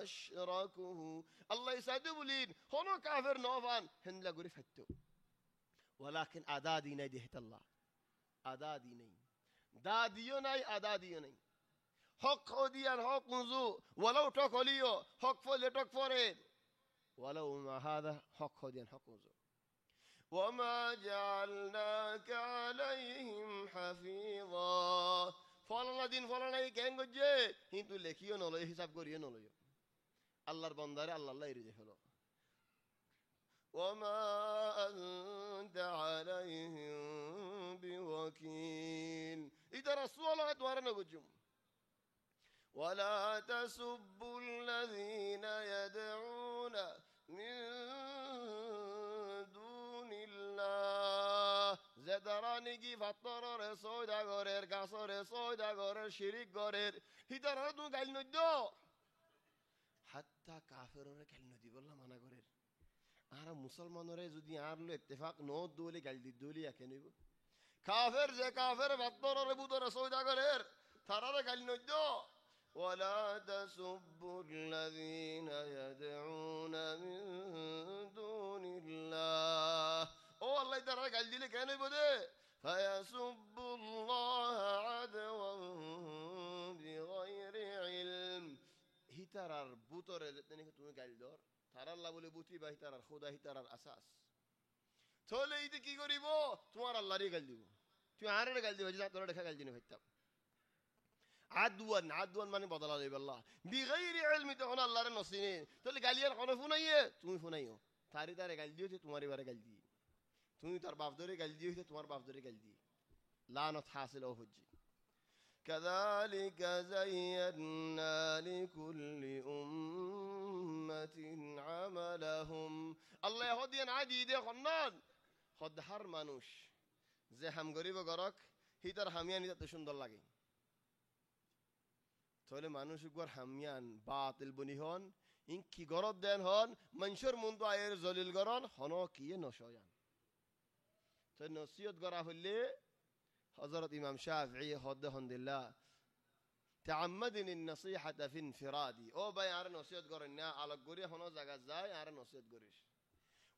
أشركه الله يسعدوا بلين هنا كافر نوفان هن لا قريف هتو ولكن عدادي ناي دهت الله عدادي ناي داديو ناي عداديو ناي حق خوديان حق نزو ولو تقوليو حق فل تقفرين ولو ما هذا حق خوديان حق نزو وما جعلناك عليهم حفيظا فلنا دين فلنا كان گجے hintu লেখিও নলয় হিসাব করিও নলয় আল্লাহর বান্দারে আল্লাহ ইরজে হলো وما أنت عليهم بوكيل إذا رسول الله توارنا گجم ولا تسبوا الذين يدعون من زدرانی کی فطر رسودا گورر گاسر رسودا گورر شریک گورر هیدار تو گل ندو حتی کافرون گل ندی والله مانا گورر آره مسلمانوره زودی آرلو اتفاق نود دولی گل دی دولی اکنیبو کافر زه کافر فطر ربود رسودا گورر ترار گل ندو ولا تسبوا الذين يدعون من دون الله او الله ترى قال لي كان يبدا فيسب الله عدوا بغير علم هي ترى بوتر الاثنين তুমি গাল দর তারা আল্লাহ বলে বুতি ভাই তার খোদা হি তার আসাস চলে ইতে কি করিব তোমার আল্লাহরই গাল দিব তুই আরে গাল দিব যা তোর দেখা গাল দিনে ভাইতা আদওয়ান মানে বদলা দেব আল্লাহ বিগাইরি ইলমি তখন আল্লাহর নসিনে তাহলে গালিয়ার কোন ফুনাইয়ে তুমি ফুনাইও তারি তারে গাল দিও তোমারই বারে গাল দি তুমি তার বাপ ধরে গাল দিও তোমার বাপ ধরে গাল দি লানত হাসিল হজ্জি كذلك زينا لكل أمة عملهم الله يهدين عديد خنان خد هر মানুষ যে হাম গরিব গরক হিতার হামিয়ানি তে সুন্দর লাগে তাহলে মানুষ একবার হামিয়ান বাতিল বনি হন ইনকি গরদ দেন হন মানুষের মন তো আয়ের জলিল গরন হন কি নশয়ান তো নসিহত করা হলে حضرت إمام شافعي خده هندلا تعمدني النصيحة في انفرادي أو بيعرف نصيحة قرنا على الجوري هنا زعزاي يعرف نصيحة قريش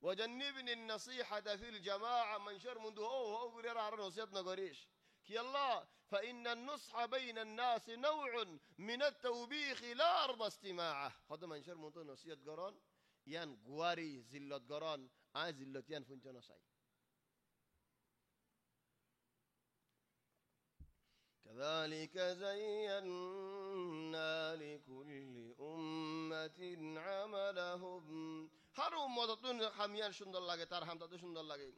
وجنبني النصيحة في الجماعة من شر منذ هو قرر على نصيحة نقريش كي الله فإن النصح بين الناس نوع من التوبيخ لا أرضى استماعه هذا من شر منذ نصيحة قران يان قواري زلة قران زلة يان فنجنا ساي كذلك زينا لكل أمة عملهم هر أمة حميان شندر لغي ترحم تدو شندر لغي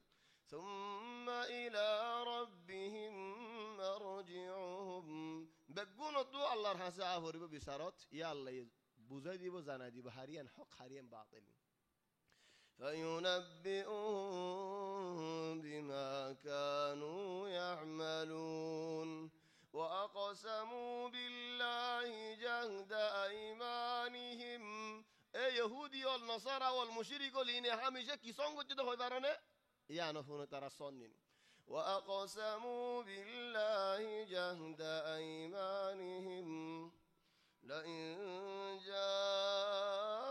ثم إلى ربهم مرجعهم بقون الدو الله رحسا أفوري بسارات يا الله بوزي دي بزانا دي بحريان حق حريان باطل فينبئهم بما كانوا يعملون وأقسموا بالله جهد أيمانهم أي يهودي والنصارى والمشرك اللي هميشه كيسونغو جدا هو بارنه يا نفون ترى صنين وأقسموا بالله جهد أيمانهم لئن جاءتهم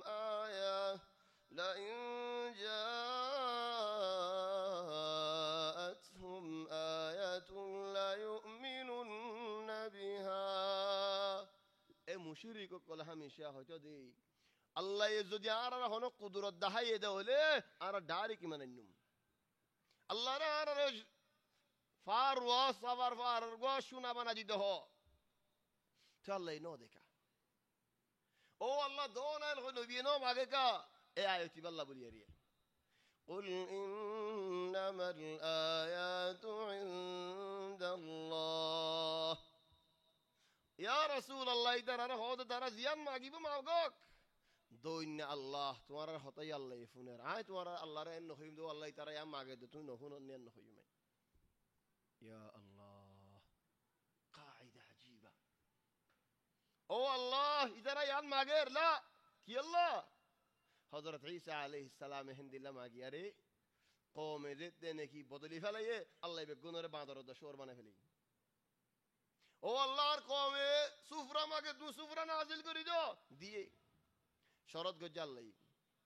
آية لا يؤمنن بها مشرك كل هميشه هجو دي الله يزودي أنا هنا قدرة دهاية دولة أنا داري كمان النوم الله أنا رج فاروا سفر فاروا شو نبنا جده تالله ينودك أو الله دونا الخلوبينو معك إيه آياتي بالله بوليريه قل إنما الآيات عند الله يا رسول الله إذا أنا هذا درا زيان ما أجيبه معك دوين الله توارا هتاي الله يفونر عاي توارا الله رأي نخيم دو الله ترى يا معك دتون نخون نين نخيمه يا الله قاعدة عجيبة أو الله إذا رأي عن معك لا كي الله حضرت عيسى عليه السلام هندي لما أجياري قوم زد نكى بدلي فليه الله يبقونه بعد رد شور بنا فليه أو الله قوم سفرة ما كتو سفرة نازل كريدو ديه شرط قجال لي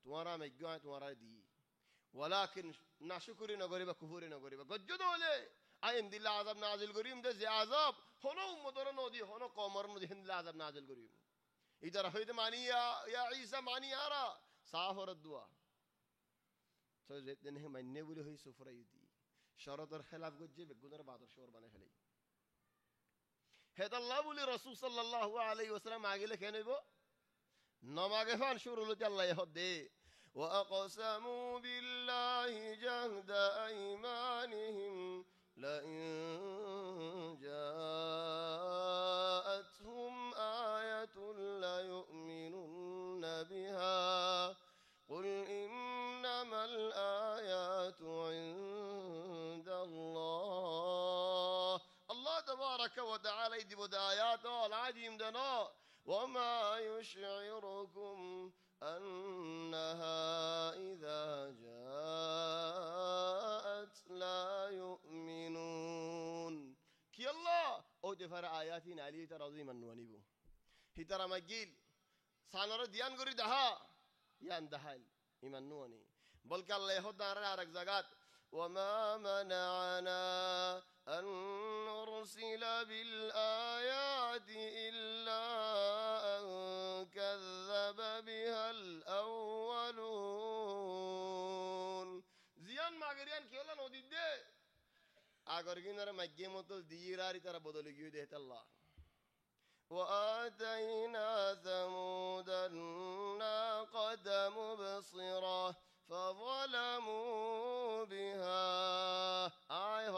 توارا مجوع توارا دي ولكن نشكري نغريبا كفوري نغريبا قجدو لي أين دي العذاب نازل كريم ده زي عذاب هنو مدرنو دي هنو قومرنو دي هند العذاب نازل كريم إذا رفيت معني يا عيسى معني أرى سافر الدعاء تو زيت نه من نبوله هي سفرة يدي شرط الخلاف قجي بقدر بعض الشور بنا فلي هذا الله بولي رسول صلى الله عليه وسلم عقله كان يبو نما كفان شور له الله يهدي وأقسموا بالله جهد أيمانهم لئن جاءتهم آية لا يؤمنن بها قل إنما الآيات عند الله الله تبارك وتعالى يدي بداياته العديم دنا وما يشعركم أنها إذا جاءت لا يؤمنون كي الله أو تفر آياتنا عليه ترضيما ونبو هي ترى مجيل سانر ديان غري دها يان دهال إيمان نوني بل كان الله يهود نارا ركزاقات وما منعنا أن نرسل بالآيات إلا أن كذب بها الأولون زيان ماغريان كيولا نودي دي أغرقين نرى مجيموتو ديراري ترى بدولي ديت الله وآتينا ثمود الناقة مبصرة فظلموا بها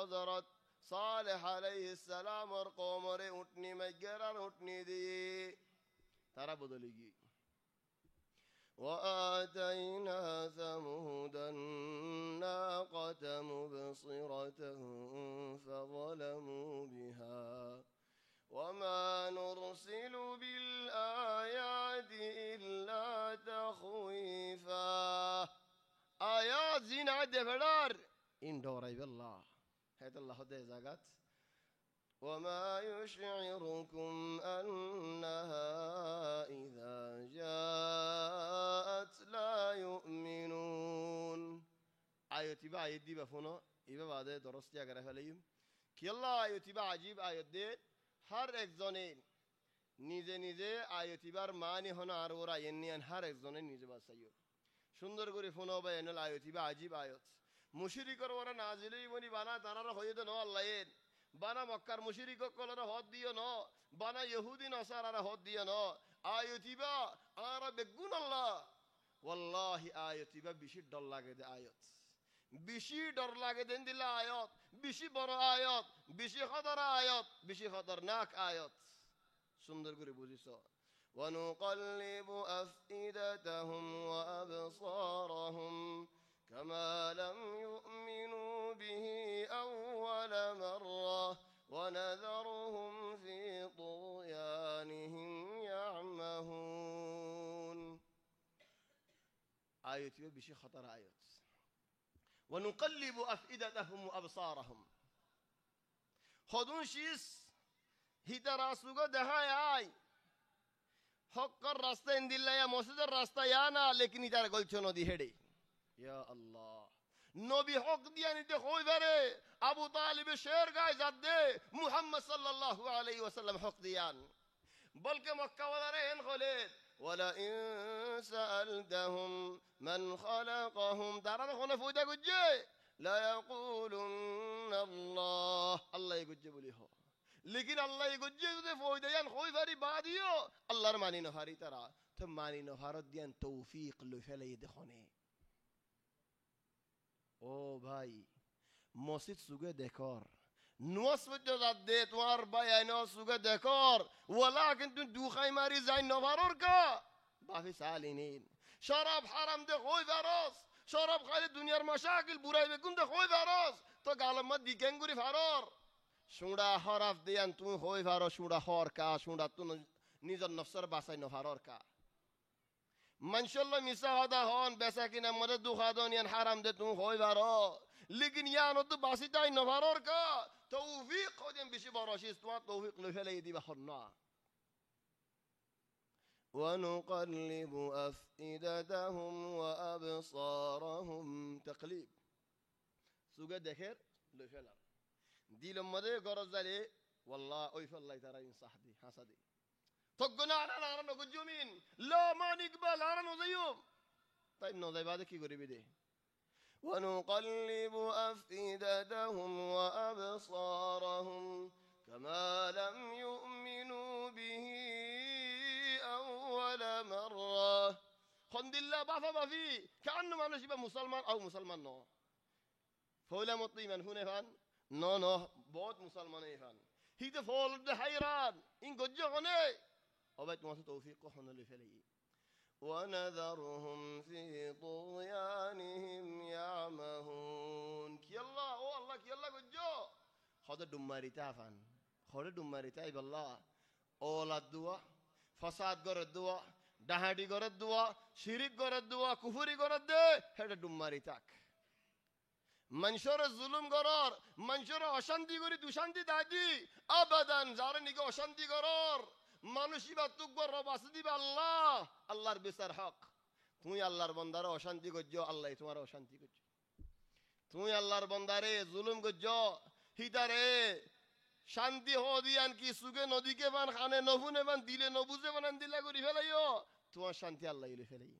حضرت صالح عليه السلام والقوم رئتني مجرى رئتني دي ترى بدلقي وآتينا ثمود الناقة مبصرة فظلموا بها وما نرسل بالآيات إلا تخويفا آيات زين عد فلار إن دوري بالله هذا الله هذا زاغات وما يشعركم أنها إذا جاءت لا يؤمنون آياتي با آيات دي بفونو إيبا بعد درستي أگر فليم كي الله آياتي با عجيب آيات دي هر ایک زنين নিজে নিজে আয়াতিবার মানি হনা আর ওরা এনিয়ান হার একজনের নিজে বাসাইও সুন্দর করে ফোনো বা এনল আয়াতিবা আজিব আয়াত মুশরিকর ওরা নাজিলই বনি বানা তারার হয়ে দে ন আল্লাহের বানা মক্কার মুশরিক কলর হদ দিও ন বানা ইহুদি নসারার হদ দিও ন আয়াতিবা আর বেগুন আল্লাহ ওয়াল্লাহি আয়াতিবা বেশি ডর লাগে দে আয়াত বেশি ডর লাগে দেন দিলা আয়াত বেশি বড় আয়াত বেশি খতরা আয়াত বেশি খতরনাক আয়াত সুন্দর করে বুঝিস ونقلب أفئدتهم وأبصارهم كما لم يؤمنوا به أول مرة ونذرهم في طغيانهم يعمهون آيات بشي خطر آيات ونقلب أفئدتهم وأبصارهم خذون شيس হিতারা সুগো দেখায় আয় হক্কর রাস্তা ইন্দিল্লা ইয়া মসজিদের রাস্তা ইয়া না লেকিন ইতার গলছো নদী হেডে ইয়া আল্লাহ নবী হক দিয়া নিতে হই পারে আবু তালিবের শের গায়ে জাত দে মুহাম্মদ সাল্লাল্লাহু আলাইহি ওয়াসাল্লাম হক দিয়ান বলকে মক্কা ওয়ালারে এন খলেদ ওয়ালা ইন সাআলতাহুম মান খালাকাহুম তারা কোনে ফয়দা গুজে লা ইয়াকুলুন আল্লাহ আল্লাহ গুজে বলি হ लेकिन अल्लाह ये गुज्जे उसे फोइदयान खोई फारी बादियो अल्लाहर मानी न फारी तरा तो मानी न फारत दियान तौफीक लुफेले ये देखोने ओ भाई मस्जिद सुगे देखोर नुआस वजह दे तुम्हार भाई आइनो सुगे देखोर वला किंतु दुखाई मारी जाइन न फारोर का बाफी सालिनीन शराब हराम दे खोई फारोस शराब खाली दुनियार मशाकिल बुराई बेकुन दे खोई फारोस तो गालम मत दिकेंगुरी फारोर শুঁড়া হরফ দিয়ান তুমি হই ভারো শুঁড়া হর কা শুঁড়া তু নিজের নফসর বাসাই নভারর কা মানশাল্লাহ মিসা হদা হন বেসা কিনা মরে দুখা দনিয়ান হারাম দে তুমি হই ভারো লেকিন ইয়ানো তো বাসিটাই নভারর কা তৌফিক খোদেন বেশি বড় শিস তোমার তৌফিক লই ফেলে দিবা হন্না ونقلب أفئدتهم وأبصارهم تقليب সুগে দেখের লই ফেলা দিল মধ্যে গরজ জালে ওয়াল্লাহ ওই ফল্লাই তারা ইনসাহ দি হাসা দি তগনা না না নগু জমিন লা মানিকবাল আর নজাইও তাই নজাই বাদে কি করিবি দে ونقلب أفئدتهم وأبصارهم كما لم يؤمنوا به أول مرة خند الله بافا بافي كأنه ما نشبه مسلمان أو مسلمان نو فولا مطيما هنا فان No, बहुत मुसलमान हैं फान ही तो फॉल द हैरान इन गुज्जो होने और भाई तुम्हारे तौफीक को होने ले फैली ونذرهم في طغيانهم يعمهون कि अल्लाह ओ अल्लाह कि अल्लाह गुज्जो خود دماری تافن خود دماری تای بالله اولاد دوا فساد گرد دوا دهاتی گرد دوا شرک گرد دوا کفری گرد ده هر دماری تاک মানুষের জুলুম করার মানুষের অশান্তি করি দুশান্তি দাদি আবাদান যারা নিকে অশান্তি করার মানুষই বা তুক রব আছে দিবে আল্লাহ আল্লাহর বিচার হক তুমি আল্লাহর বান্দারে অশান্তি করছো আল্লাহ তোমার অশান্তি করছো তুমি আল্লাহর বান্দারে জুলুম করছো হিতারে শান্তি হ দিয়ান কি সুগে নদীকে বান খানে নহুনে বান দিলে নবুজে বানান দিলা করি ফেলাইও তোমার শান্তি আল্লাহ ইলে ফেলাই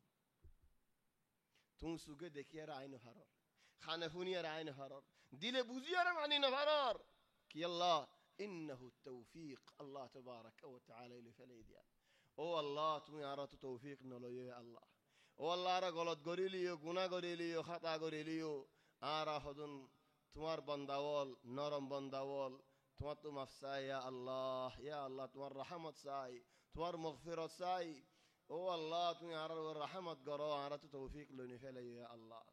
তুমি সুগে দেখি আর আইন হারর খানে ফুনিয়ার আইন হারর দিলে বুঝিয়ার মানি না হারর কি আল্লাহ ইন্নাহু তৌফিক আল্লাহ তাবারাক ওয়া তাআলা ইলে ফেলাই দিয়া ও আল্লাহ তুমি আর তো তৌফিক নলয়ে আল্লাহ ও আল্লাহ আর গলত করিলিও গুনাহ করিলিও খাতা করিলিও আর হদন তোমার বান্দাওয়াল নরম বান্দাওয়াল তোমার তো মাফ চাই ইয়া আল্লাহ তোমার রহমত চাই তোমার মাগফিরাত চাই ও আল্লাহ তুমি আর রহমত করো আর তো তৌফিক লইনে ফেলাই ইয়া আল্লাহ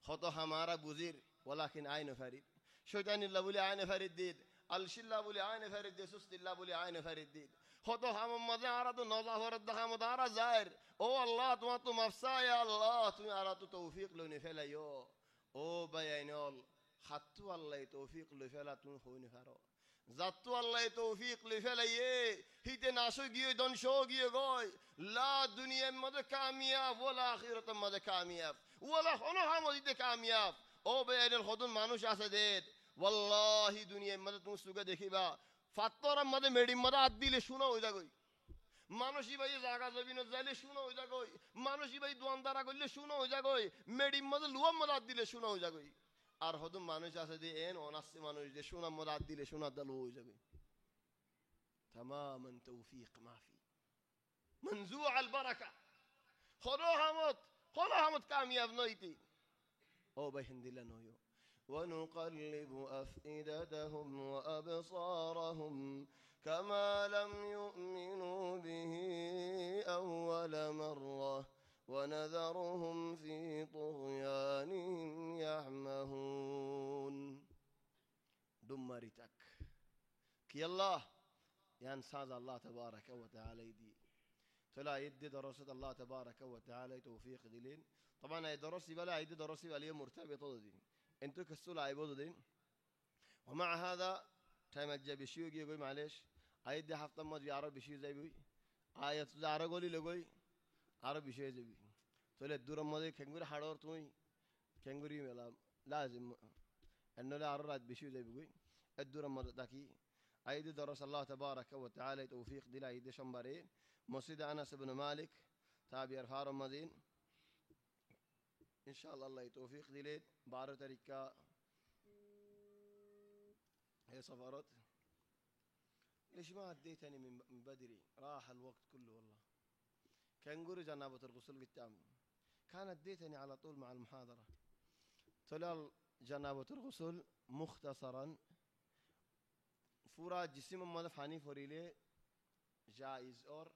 خطو हमारा बुजीर वलाकिन आयन फरीद शैतान इल्ला बोले आयन फरीद दीद अलशिल्ला बोले आयन फरीद दे सुस्तिल्ला बोले आयन फरीद दीद خطو हम मजे आरा तो नौजा फरद दखा मदारा जाहिर ओ अल्लाह तुम तो मफसा या अल्लाह तुम आरा तो तौफीक लो निफेलायो ओ बयानल खत्तु अल्लाह तौफीक लो फेला तुम होई निफारो জাতু আল্লাহ তৌফিক লি ফেলাইয়ে হিতে নাশো গিয়ে ধ্বংস গিয়ে গয় লা দুনিয়ার মধ্যে কামিয়াব ওয়ালা আখিরাতের মধ্যে কামিয়াব ওয়ালা হনহা মধ্যে কামিয়াব ও বেআইনের হদুন মানুষ আছে দের ওয়াল্লাহি দুনিয়ার মধ্যে তুমি সুখে দেখিবা ফাত্তরের মধ্যে মেডির মধ্যে হাত দিলে শুনো হয়ে যাগই মানুষই ভাই জাগা জমিনে যাইলে শুনো হয়ে যাগই মানুষই ভাই দোয়ানদারা করলে শুনো হয়ে যাগই মেডির মধ্যে লুয়ার মধ্যে হাত দিলে শুনো হয়ে যাগই আর হদুন মানুষ আছে যে এন অনাসি মানুষ যে সোনার মধ্যে হাত দিলে সোনার দাল হয়ে যাবে تماما توفيق ما في منزوع البركة خلو حمد كامياب نويتي او بهند لنويو ونقلب أفئدتهم وأبصارهم كما لم يؤمنوا به أول مرة ونذرهم في طغيانهم يعمهون دمرتك كي الله ينساز الله تبارك وتعالى يدي تلا يدي دراسة الله تبارك وتعالى توفيق دلين طبعا هي دراسي بلا يدي دراسي بلا مرتبطة دي انتو كسول عيبود دين ومع هذا تايم الجاب يشيو يقول معلش ايدي حفظ ما جي عرب يشيو زي بي آيات زارا قولي لقوي عرب يشيو زي بي تلا الدور ماضي كنغوري حرور توي كنغوري ملا لازم انه لا عرب بيشيو زي بي الدور ماضي داكي أيدي درس الله تبارك وتعالى توفيق دلا أيدي شمبري مسجد أنس بن مالك تابع رفار مدين إن شاء الله توفيق دليل بارو تريكا هي سفرت ليش ما أديتني من بدري راح الوقت كله والله كان قولي جنابة الغسل قدام كان أديتني على طول مع المحاضرة طلع جنابة الغسل مختصرا पूरा जिस्म मतलब फानी फरीले जायज़ और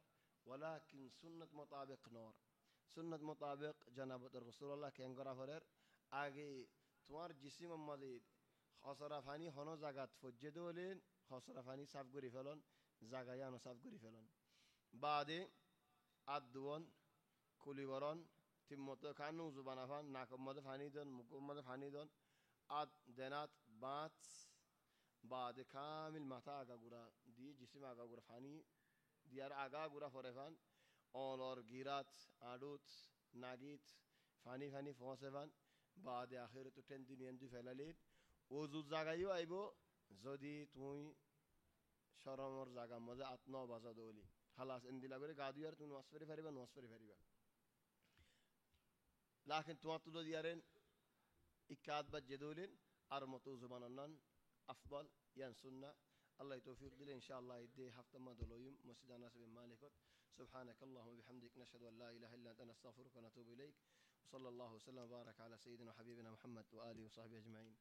वलाकिन सुन्नत मुताबिक नौर सुन्नत मुताबिक जनाबत रसूलुल्लाह के अंगरा फरेर आगे तुम्हार जिस्म मतलब खसरा फानी हनो जागात फज्जे दोलेन खसरा फानी साफ करी फेलन जागा यानो साफ करी फेलन बादे आदुवन कुलीवरन तिम्मत कानू जुबानाफान नाकम मतलब फानी दन मुकुम मतलब फानी दन आद देनात बात بعد كامل متا آگا گورا دی جسم آگا گورا فانی دیار آگا گورا فرفان اور گیرات آدوت ناگیت فانی فانی فوسفان بعد آخر تو 10 دن یندو فعلالید وضو زاگایو آیبو زودی توی شرمور زاگا مزه اتنا بازا دولی خلاص اندیلا گوره گادیار تو نواسفری فریبا نواسفری فریبا لكن تواتلو ديارين إكاد بجدولين أرمتو زبانان أفضل ين سنة الله يتوفيق دل إن شاء الله يدي حفظ ما دلويم مسجد الناس بن مالكوت سبحانك اللهم وبحمدك نشهد أن لا إله إلا أنت نستغفرك ونتوب إليك وصلى الله وسلم وبارك على سيدنا وحبيبنا محمد وآله وصحبه أجمعين